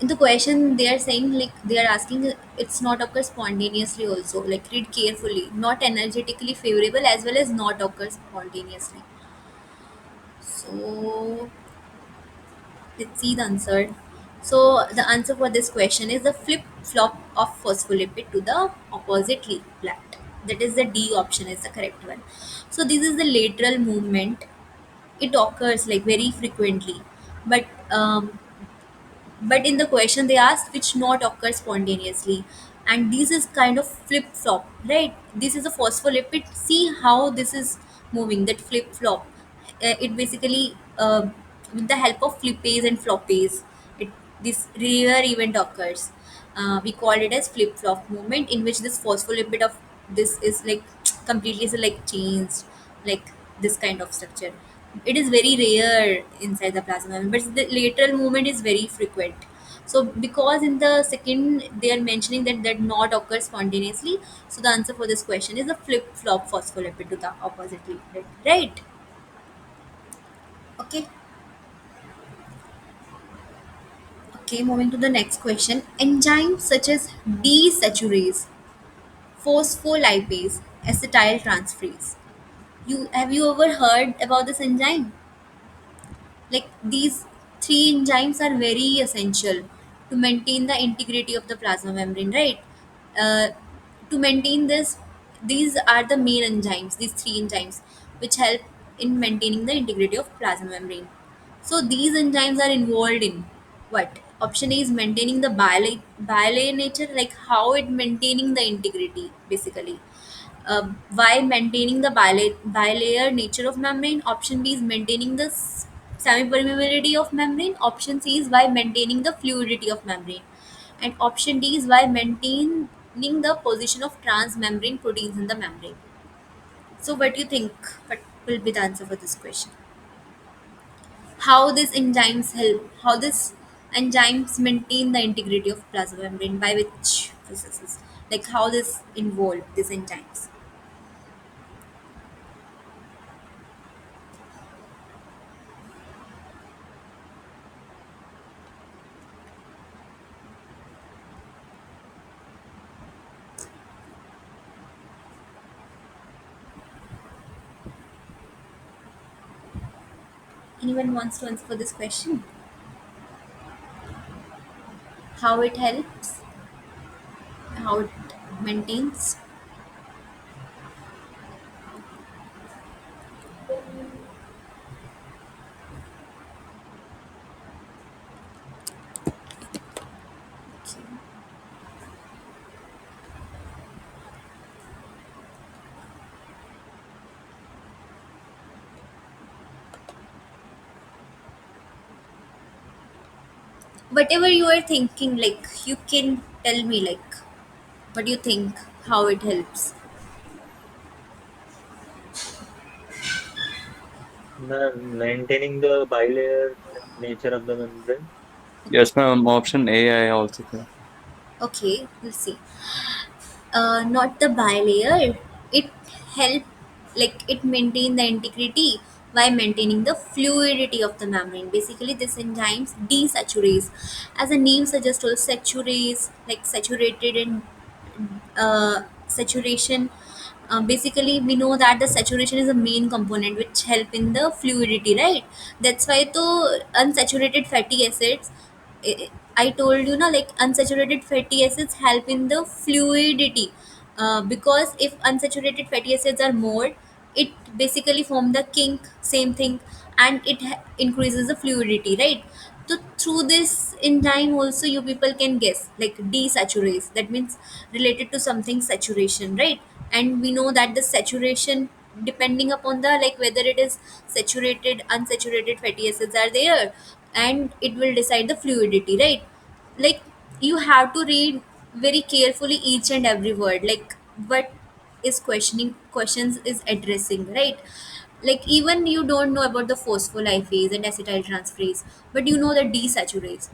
In the question they are saying, like they are asking, it's not occur spontaneously also, like read carefully, not energetically favorable as well as not occur spontaneously. So let's see the answer. So the answer for this question is the flip flop of phospholipid to the opposite leaf flat. That is the D option is the correct one. So this is the lateral movement. It occurs like very frequently, but in the question they asked which not occur spontaneously, and this is kind of flip flop, right? This is a phospholipid. See how this is moving, that flip flop. It basically with the help of flippase and floppase, it this rare event occurs. We call it as flip flop movement, in which this phospholipid of this is like completely is like changed, like this kind of structure. It is very rare inside the plasma membrane, but the lateral movement is very frequent. So because in the second they are mentioning that that not occurs spontaneously, so the answer for this question is a flip flop phospholipid to the opposite leaflet, right? Okay. Okay, moving to the next question. Enzymes such as desaturase, phospholipase, acetyl transferase, you have you ever heard about this enzyme? Like these three enzymes are very essential to maintain the integrity of the plasma membrane, right? uh, to maintain this, these are the main enzymes, these three enzymes which help in maintaining the integrity of plasma membrane. So these enzymes are involved in what? Option A is maintaining the bilayer nature, like how it maintaining the integrity basically. Why maintaining the bilayer nature of membrane? Option B is maintaining the semi-permeability of membrane. Option C is by maintaining the fluidity of membrane. And option D is by maintaining the position of transmembrane proteins in the membrane. So what do you think? What will be the answer for this question? How these enzymes help? How these enzymes maintain the integrity of plasma membrane? By which processes? Like how this involve these enzymes? Anyone wants to answer for this question? How it helps? How it maintains? Whatever you are thinking, like you can tell me, like what do you think, how it helps. Maintaining the bilayer nature of the membrane. Yes, ma'am. Option A, I also think. Okay, we'll see. Not the bilayer. It help, like it maintain the integrity by maintaining the fluidity of the membrane. Basically, this enzymes desaturase, as the name suggests, also saturase, like saturated in saturation. Basically, we know that the saturation is a main component which help in the fluidity, right? That's why the unsaturated fatty acids, I I told you na, like unsaturated fatty acids help in the fluidity. Because if unsaturated fatty acids are more, it basically form the kink, same thing, and it increases the fluidity, right? So through this enzyme also you people can guess, like desaturase, that means related to something saturation, right? And we know that the saturation, depending upon the, like whether it is saturated, unsaturated fatty acids are there, and it will decide the fluidity, right? Like you have to read very carefully each and every word, like what is questions is addressing, right? Like even you don't know about the phospholipase and acetyltransferase, but you know that desaturase,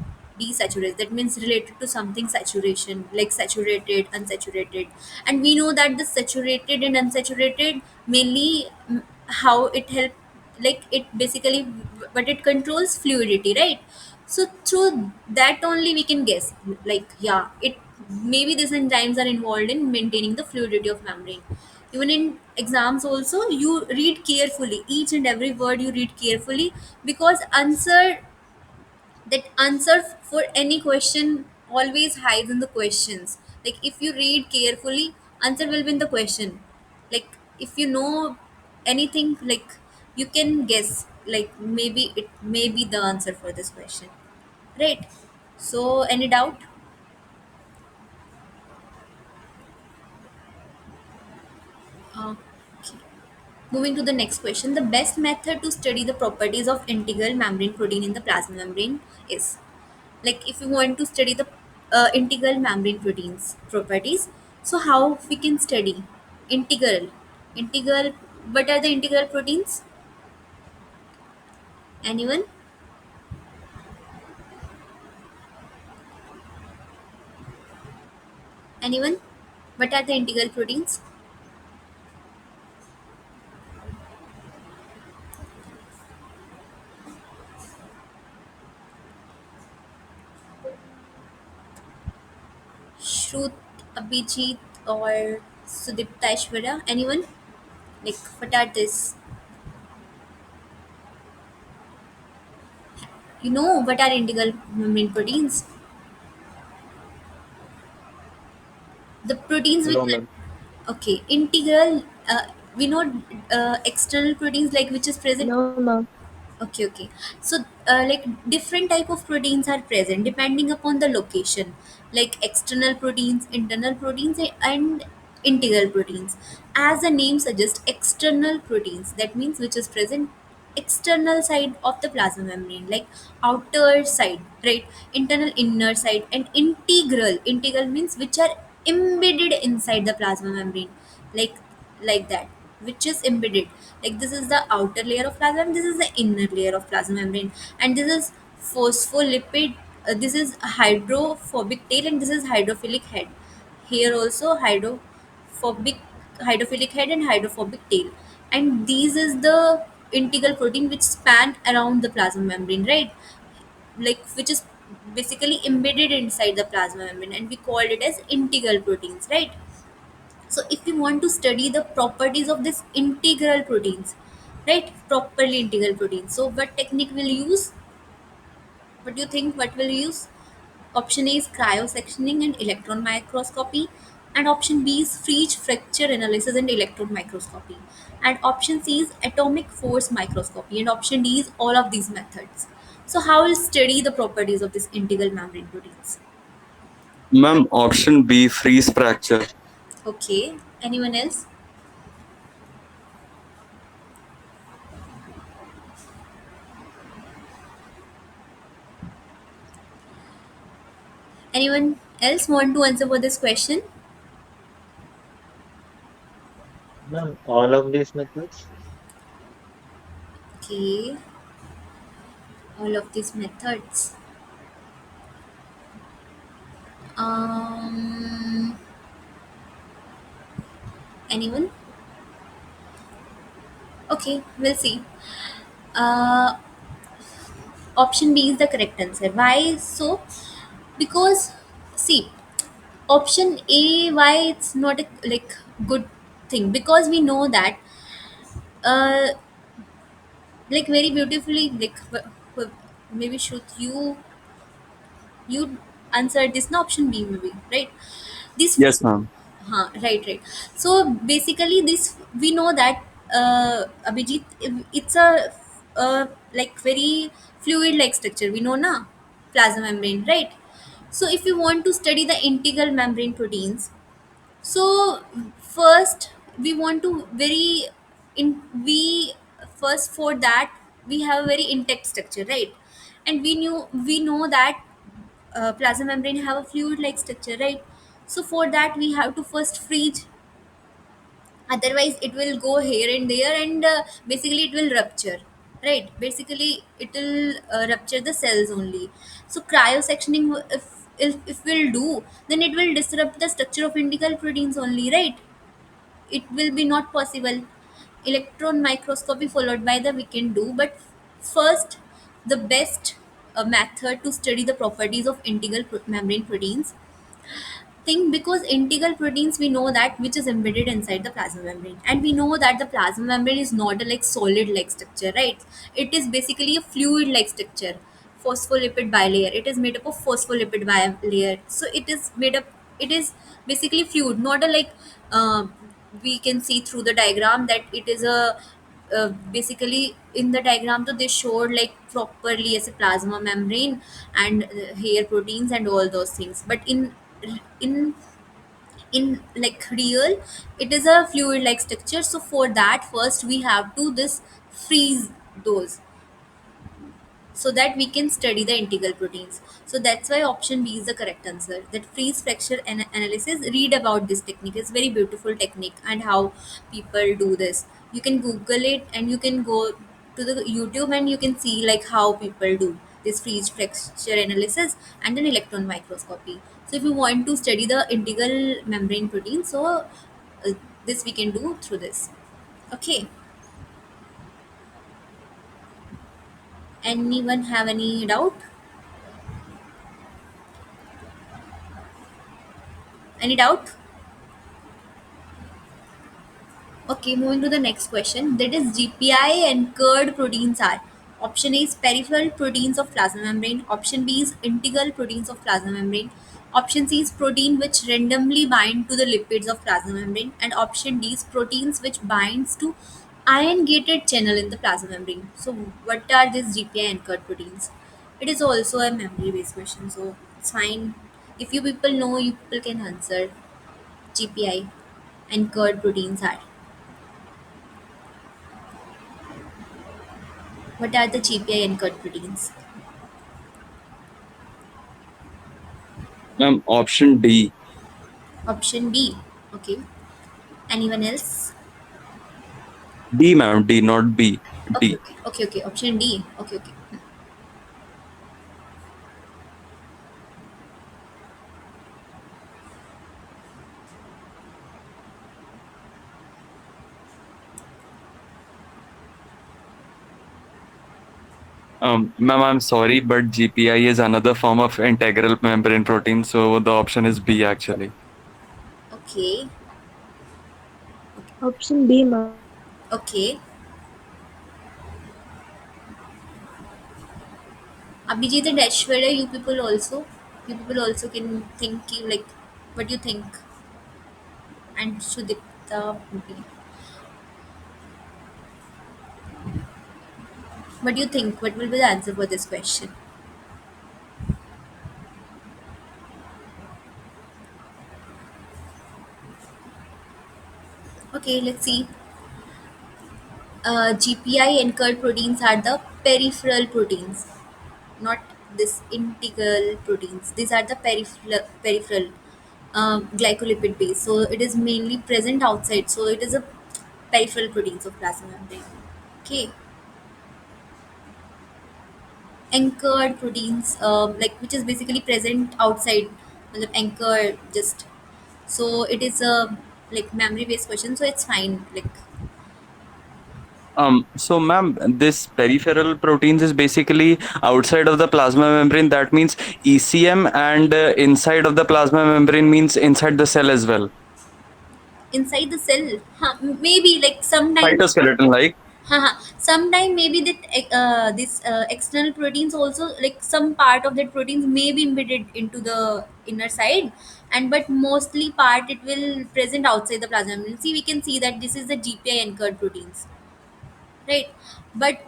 that means related to something saturation, like saturated, unsaturated. And we know that the saturated and unsaturated mainly, how it help, like it basically, but it controls fluidity, right? So through that only we can guess, like yeah, it maybe these enzymes are involved in maintaining the fluidity of membrane. Even in exams also you read carefully each and every word, you read carefully, because answer for any question always hides in the questions. Like if you read carefully, answer will be in the question. Like if you know anything, like you can guess, like maybe it may be the answer for this question, right? So any doubt? Okay. Moving to the next question, the best method to study the properties of integral membrane protein in the plasma membrane is, like if you want to study the integral membrane proteins properties, so how we can study integral, what are the integral proteins? Anyone? Anyone? What are the integral proteins? Shruth, Abhijit, or Sudipta Aishwarya? Anyone? Like what are this? You know what are integral membrane proteins? The proteins which No, ma'am. are, okay, integral, we know external proteins, like which is present. No, ma'am. Okay, okay. So, like different type of proteins are present depending upon the location, like external proteins, internal proteins, and integral proteins. As the name suggests, external proteins, that means which is present external side of the plasma membrane, like outer side, right? Internal, inner side, and integral means which are embedded inside the plasma membrane, like that, which is embedded, like this is the outer layer of plasma and this is the inner layer of plasma membrane, and this is phospholipid, this is hydrophobic tail, and this is hydrophilic head. Here also hydrophobic, hydrophilic head and hydrophobic tail, and these is the integral protein which span around the plasma membrane, right? Like which is basically embedded inside the plasma membrane, and we called it as integral proteins, right? So if we want to study the properties of this integral proteins, right, properly integral proteins, so what technique we'll use? What do you think, what will use? Option A is cryosectioning and electron microscopy, and option B is freeze fracture analysis and electron microscopy, and option C is atomic force microscopy, and option D is all of these methods. So how will study the properties of this integral membrane proteins? Ma'am, option B, freeze fracture. Okay, anyone else? Anyone else want to answer for this question? Ma'am, all of these methods? Okay, all of these methods. Um, Anyone? Okay, we'll see. Uh, Option B is the correct answer. Why so? Because see, option A, why it's not a like good thing, because we know that uh like very beautifully like maybe should you answer this, no, option B maybe, right? This Yes, ma'am. right, right. So basically this we know that Abhijit, it's a like very fluid like structure, we know na, plasma membrane, right? So if you want to study the integral membrane proteins, so first we want to very in we first for that we have a very intact structure, right? And we know that plasma membrane have a fluid like structure, right? So for that we have to first freeze, otherwise it will go here and there, and basically it will rupture, right? Basically it will rupture the cells only. So cryosectioning, if we'll do, then it will disrupt the structure of integral proteins only, right? It will be not possible. Electron microscopy followed by the we can do, but first the best method to study the properties of integral membrane proteins thing, because integral proteins we know that which is embedded inside the plasma membrane, and we know that the plasma membrane is not a like solid like structure, right? It is basically a fluid like structure, phospholipid bilayer. It is made up of phospholipid bilayer, so it is made up, it is basically fluid, not a like we can see through the diagram that it is a basically in the diagram, so they showed like properly as a plasma membrane and hair proteins and all those things, but in in like real it is a fluid like structure. So for that first we have to this freeze those, so that we can study the integral proteins. So that's why option B is the correct answer, that freeze fracture analysis. Read about this technique, it's very beautiful technique, and how people do this. You can google it, and you can go to the YouTube, and you can see like how people do this freeze fracture analysis and an electron microscopy. So if you want to study the integral membrane protein, so this we can do through this. Okay, anyone have any doubt, any doubt? Okay, moving to the next question. That is GPI and curd proteins are. Option A is peripheral proteins of plasma membrane. Option B is integral proteins of plasma membrane. Option C is protein which randomly bind to the lipids of plasma membrane. And option D is proteins which binds to ion gated channel in the plasma membrane. So what are these GPI and curd proteins? It is also a memory based question, so it's fine. If you people know, you people can answer. GPI and curd proteins are. What are the GPI encode proteins? Ma'am, option D. Option B. Okay. Anyone else? D, ma'am. D, not B. Okay, D. okay, okay, okay. Option D. Okay, okay. Ma'am, I'm sorry, but GPI is another form of integral membrane protein, so the option is B actually. Okay, Option B, ma'am. okay. Abhijit and Aishwarya, you people also can think you like what you think, and Sudipta maybe. What do you think? What will be the answer for this question? Okay, let's see. GPI encoded proteins are the peripheral proteins, not this integral proteins. These are the peripheral glycolipid base. So it is mainly present outside. So it is a peripheral proteins of plasma membrane. Okay, anchored proteins, like which is basically present outside, मतलब anchor just. So it is a like memory based question. So it's fine. Like So, ma'am, this peripheral proteins is basically outside of the plasma membrane. That means ECM, and inside of the plasma membrane means inside the cell as well. inside the cell, huh, maybe like sometime. Cytoskeleton, like. Haha. Sometime maybe that this external proteins also, like some part of that proteins may be embedded into the inner side, and but mostly part it will present outside the plasma membrane. See, we can see that this is the GPI anchored proteins, right? But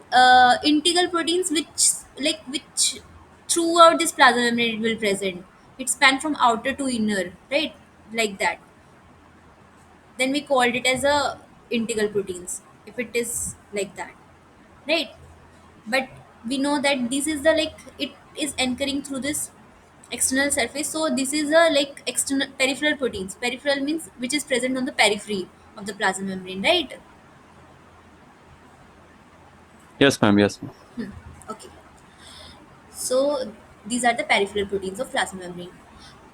integral proteins which throughout this plasma membrane it will present. It span from outer to inner, right? Like that. Then we called it as a integral proteins if it is like that, right? But we know that this is the like it is anchoring through this external surface. So this is a like external peripheral proteins. Peripheral means which is present on the periphery of the plasma membrane, right? Yes, ma'am. Yes, ma'am. Okay, so these are the peripheral proteins of plasma membrane.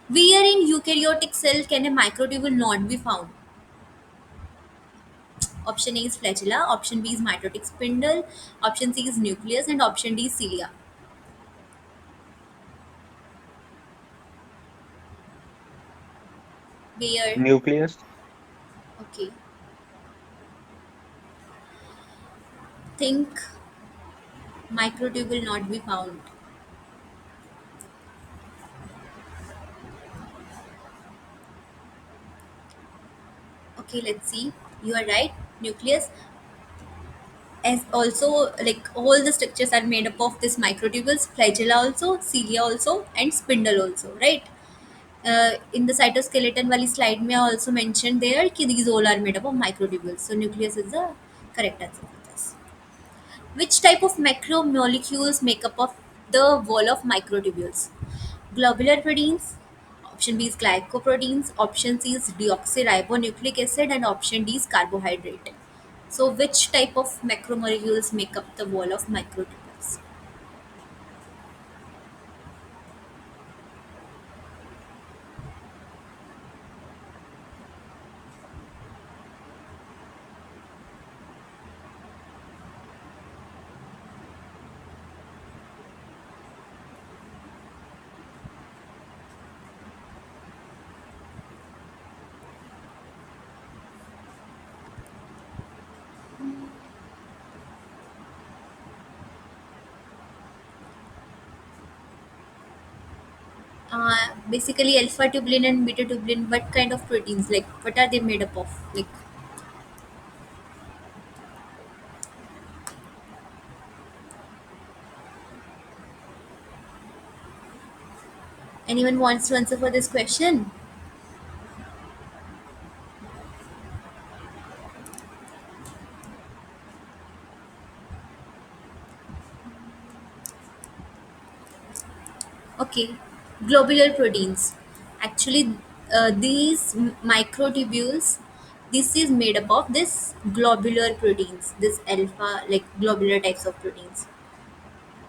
Where in eukaryotic cell can a microtubule not be found? Option A is flagella, option B is mitotic spindle, option C is nucleus, and option D is cilia. Where? Nucleus. Okay, think microtubule not be found. Okay, let's see. You are right. Nucleus, as also like all the structures are made up of this microtubules, flagella also, cilia also, and spindle also, right? In the cytoskeleton wali slide mein I also mentioned there कि these all are made up of microtubules. So nucleus is the correct answer for this. Which type of macromolecules make up of the wall of microtubules? Globular proteins. Option B is glycoproteins. Option C is deoxyribonucleic acid, and option D is carbohydrate. So, which type of macromolecules make up the wall of microtubules? Basically, alpha tubulin and beta tubulin. What kind of proteins? Like, what are they made up of? Like, anyone wants to answer for this question? Okay, globular proteins. Actually, these microtubules, this is made up of this globular proteins, this alpha, like globular types of proteins,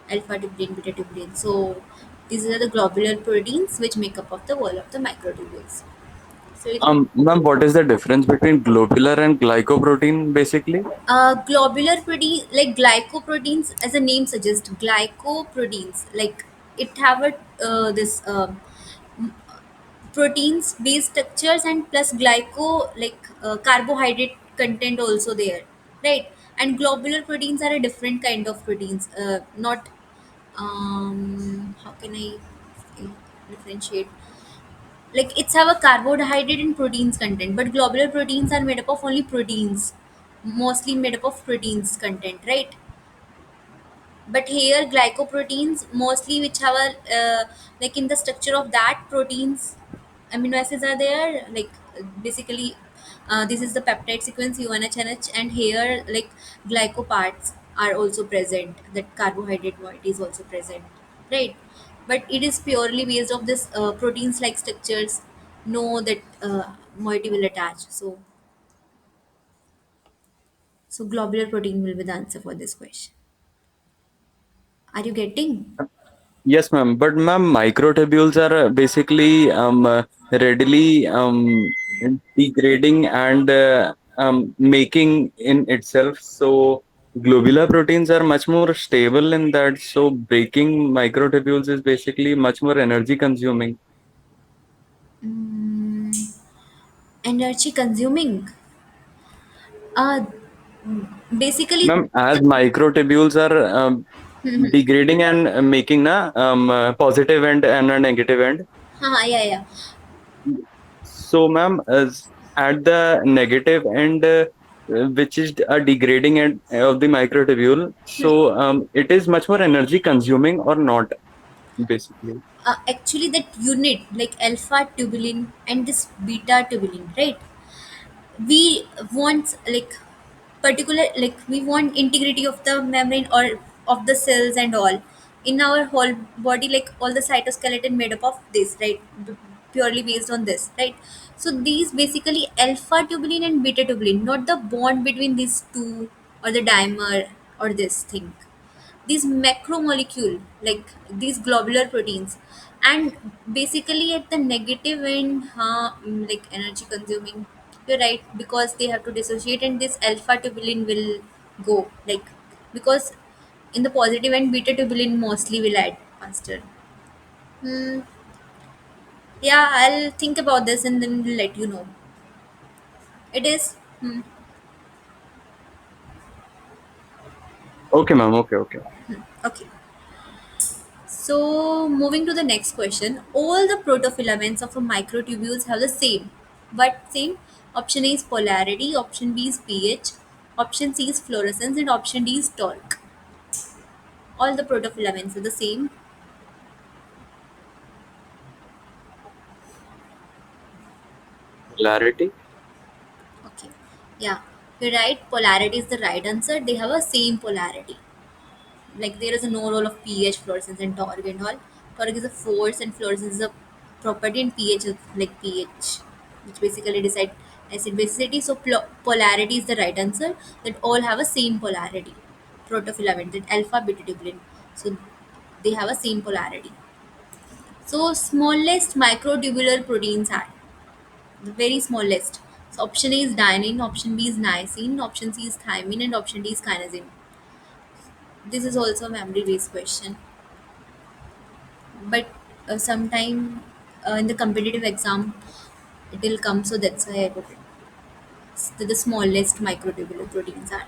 alpha tubulin, beta tubulin. So, these are the globular proteins which make up of the wall of the microtubules. So, Ma'am, what is the difference between globular and glycoprotein, basically? globular protein, like glycoproteins, as the name suggests, glycoproteins, like it have a this proteins based structures and plus glyco like carbohydrate content also there, right? And globular proteins are a different kind of proteins, not how can I differentiate, like it's have a carbohydrate and proteins content, but globular proteins are made up of only proteins, mostly made up of proteins content, right? But here glycoproteins mostly which have a like in the structure of that proteins amino acids are there, like basically this is the peptide sequence UNH, and here like glycoparts are also present, that carbohydrate moiety is also present, right? But it is purely based of this proteins like structures, no that moiety will attach. So globular protein will be the answer for this question. Are you getting? Yes, ma'am. But ma'am, microtubules are basically readily degrading and making in itself. So globular proteins are much more stable in that. So breaking microtubules is basically much more energy consuming. mm, Energy consuming, uh basically. Ma'am, as microtubules are degrading and making positive end and a negative end. Yeah, yeah. So, ma'am, as at the negative end, which is a degrading end of the microtubule, so it is much more energy consuming or not, basically. Actually that unit like alpha tubulin and this beta tubulin, right? We want like particular, like we want integrity of the membrane or of the cells and all in our whole body, like all the cytoskeleton made up of this, right? Purely based on this, right? So these basically alpha tubulin and beta tubulin, not the bond between these two or the dimer or this thing, these macromolecule like these globular proteins. And basically at the negative end, like energy consuming, you're right, because they have to dissociate and this alpha tubulin will go, like, because in the positive end beta tubulin mostly will add faster. hmm, yeah, I'll think about this and then we'll let you know. It is Okay, ma'am. Okay, okay. okay. So, moving to the next question, all the protofilaments of a microtubules have the same. What same? Option A is polarity, option B is pH, option C is fluorescence, and option D is torque. All the protofilaments are the same. Polarity. Okay. Yeah, you're right. Polarity is the right answer. They have a same polarity. Like there is no role of pH, fluorescence, and torque and all. Torque is a force, and fluorescence is a property, and pH is like pH, which basically decide acid basicity. So polarity is the right answer. That all have a same polarity. Protofilament, that alpha beta tubulin. So they have a same polarity. So smallest microtubular proteins are the very smallest. So option A is dynein, option B is niacin, option C is thymine, and option D is kinesin. This is also a memory based question, but sometime in the competitive exam it will come, so that's why I put it. The smallest microtubular proteins are.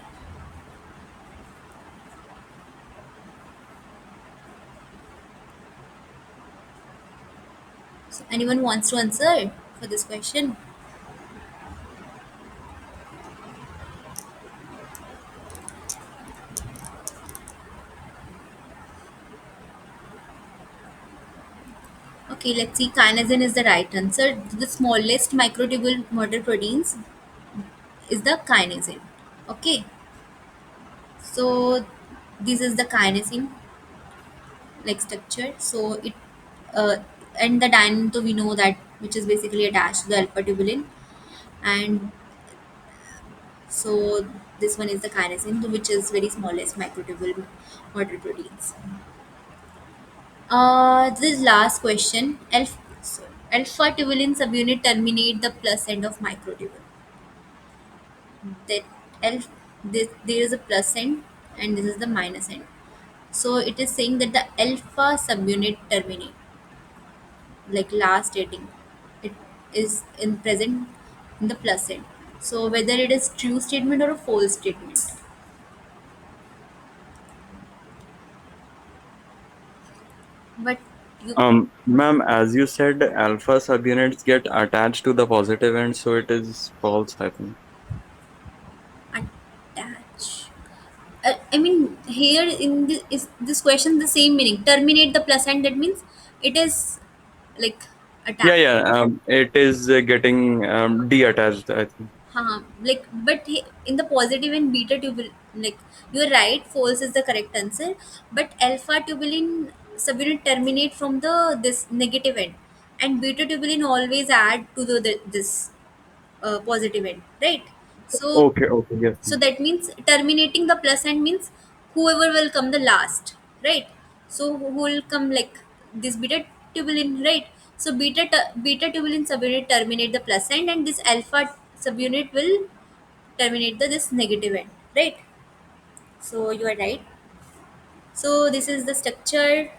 So anyone wants to answer for this question? Okay, let's see. Kinesin is the right answer. The smallest microtubular motor proteins is the kinesin. Okay, so this is the kinesin like structure. So it uh, and the dynein, so we know that, which is basically attached to the alpha tubulin. And so this one is the kinesin, which is very smallest microtubule motor proteins. This last question. Alpha tubulin subunit terminate the plus end of microtubule. That alpha, there is a plus end and this is the minus end. So it is saying that the alpha subunit terminate, like last stating, it is in present in the plus end. So whether it is true statement or a false statement, but you Ma'am, as you said, alpha subunits get attached to the positive end, so it is false, I think. attach. I mean, here in this question, the same meaning. Terminate the plus end. That means it is like Yeah, attached. yeah. It is getting de-attached, I think. Like, but in the positive and beta tubulin, like you're right, false is the correct answer. But alpha tubulin subunit terminate from the this negative end, and beta tubulin always add to this positive end, right? So Okay, okay, yes, so that means terminating the plus end means whoever will come the last, right? So who will come like this beta tubulin, right? So beta tubulin subunit terminate the plus end, and this alpha subunit will terminate the this negative end, right? So you are right. So this is the structure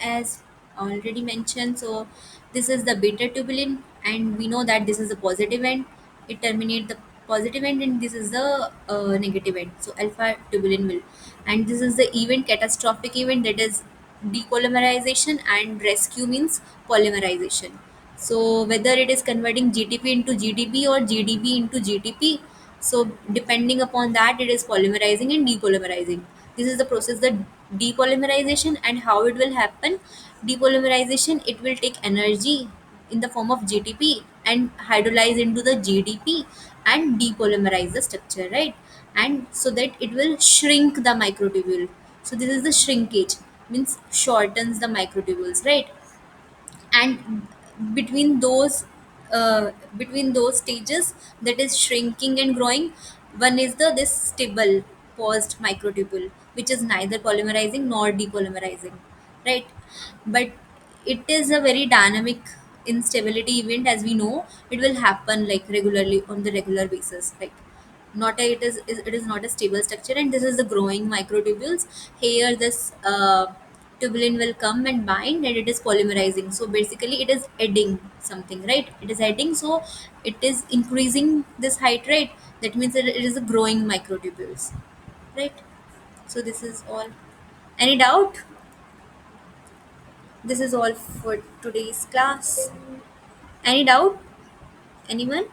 as already mentioned. So this is the beta tubulin, and we know that this is the positive end. It terminates the positive end, and this is the negative end. So alpha tubulin will, and this is the event, catastrophic event, that is depolymerization, and rescue means polymerization. So whether it is converting GTP into GDP or GDP into GTP, so depending upon that, it is polymerizing and depolymerizing. This is the process, the depolymerization, and how it will happen. Depolymerization, it will take energy in the form of GTP and hydrolyze into the GDP and depolymerize the structure, right? And so that it will shrink the microtubule. So this is the shrinkage, means shortens the microtubules, right? And between those between those stages, that is shrinking and growing, one is the this stable paused microtubule, which is neither polymerizing nor depolymerizing, right? But it is a very dynamic instability event, as we know. It will happen like regularly on the regular basis, like not a, it is not a stable structure, and this is the growing microtubules. Here this tubulin will come and bind, and it is polymerizing. So basically it is adding something, right? It is adding, so it is increasing this height, right? That means that it is a growing microtubules, right? So this is all. Any doubt? This is all for today's class. Any doubt? Anyone?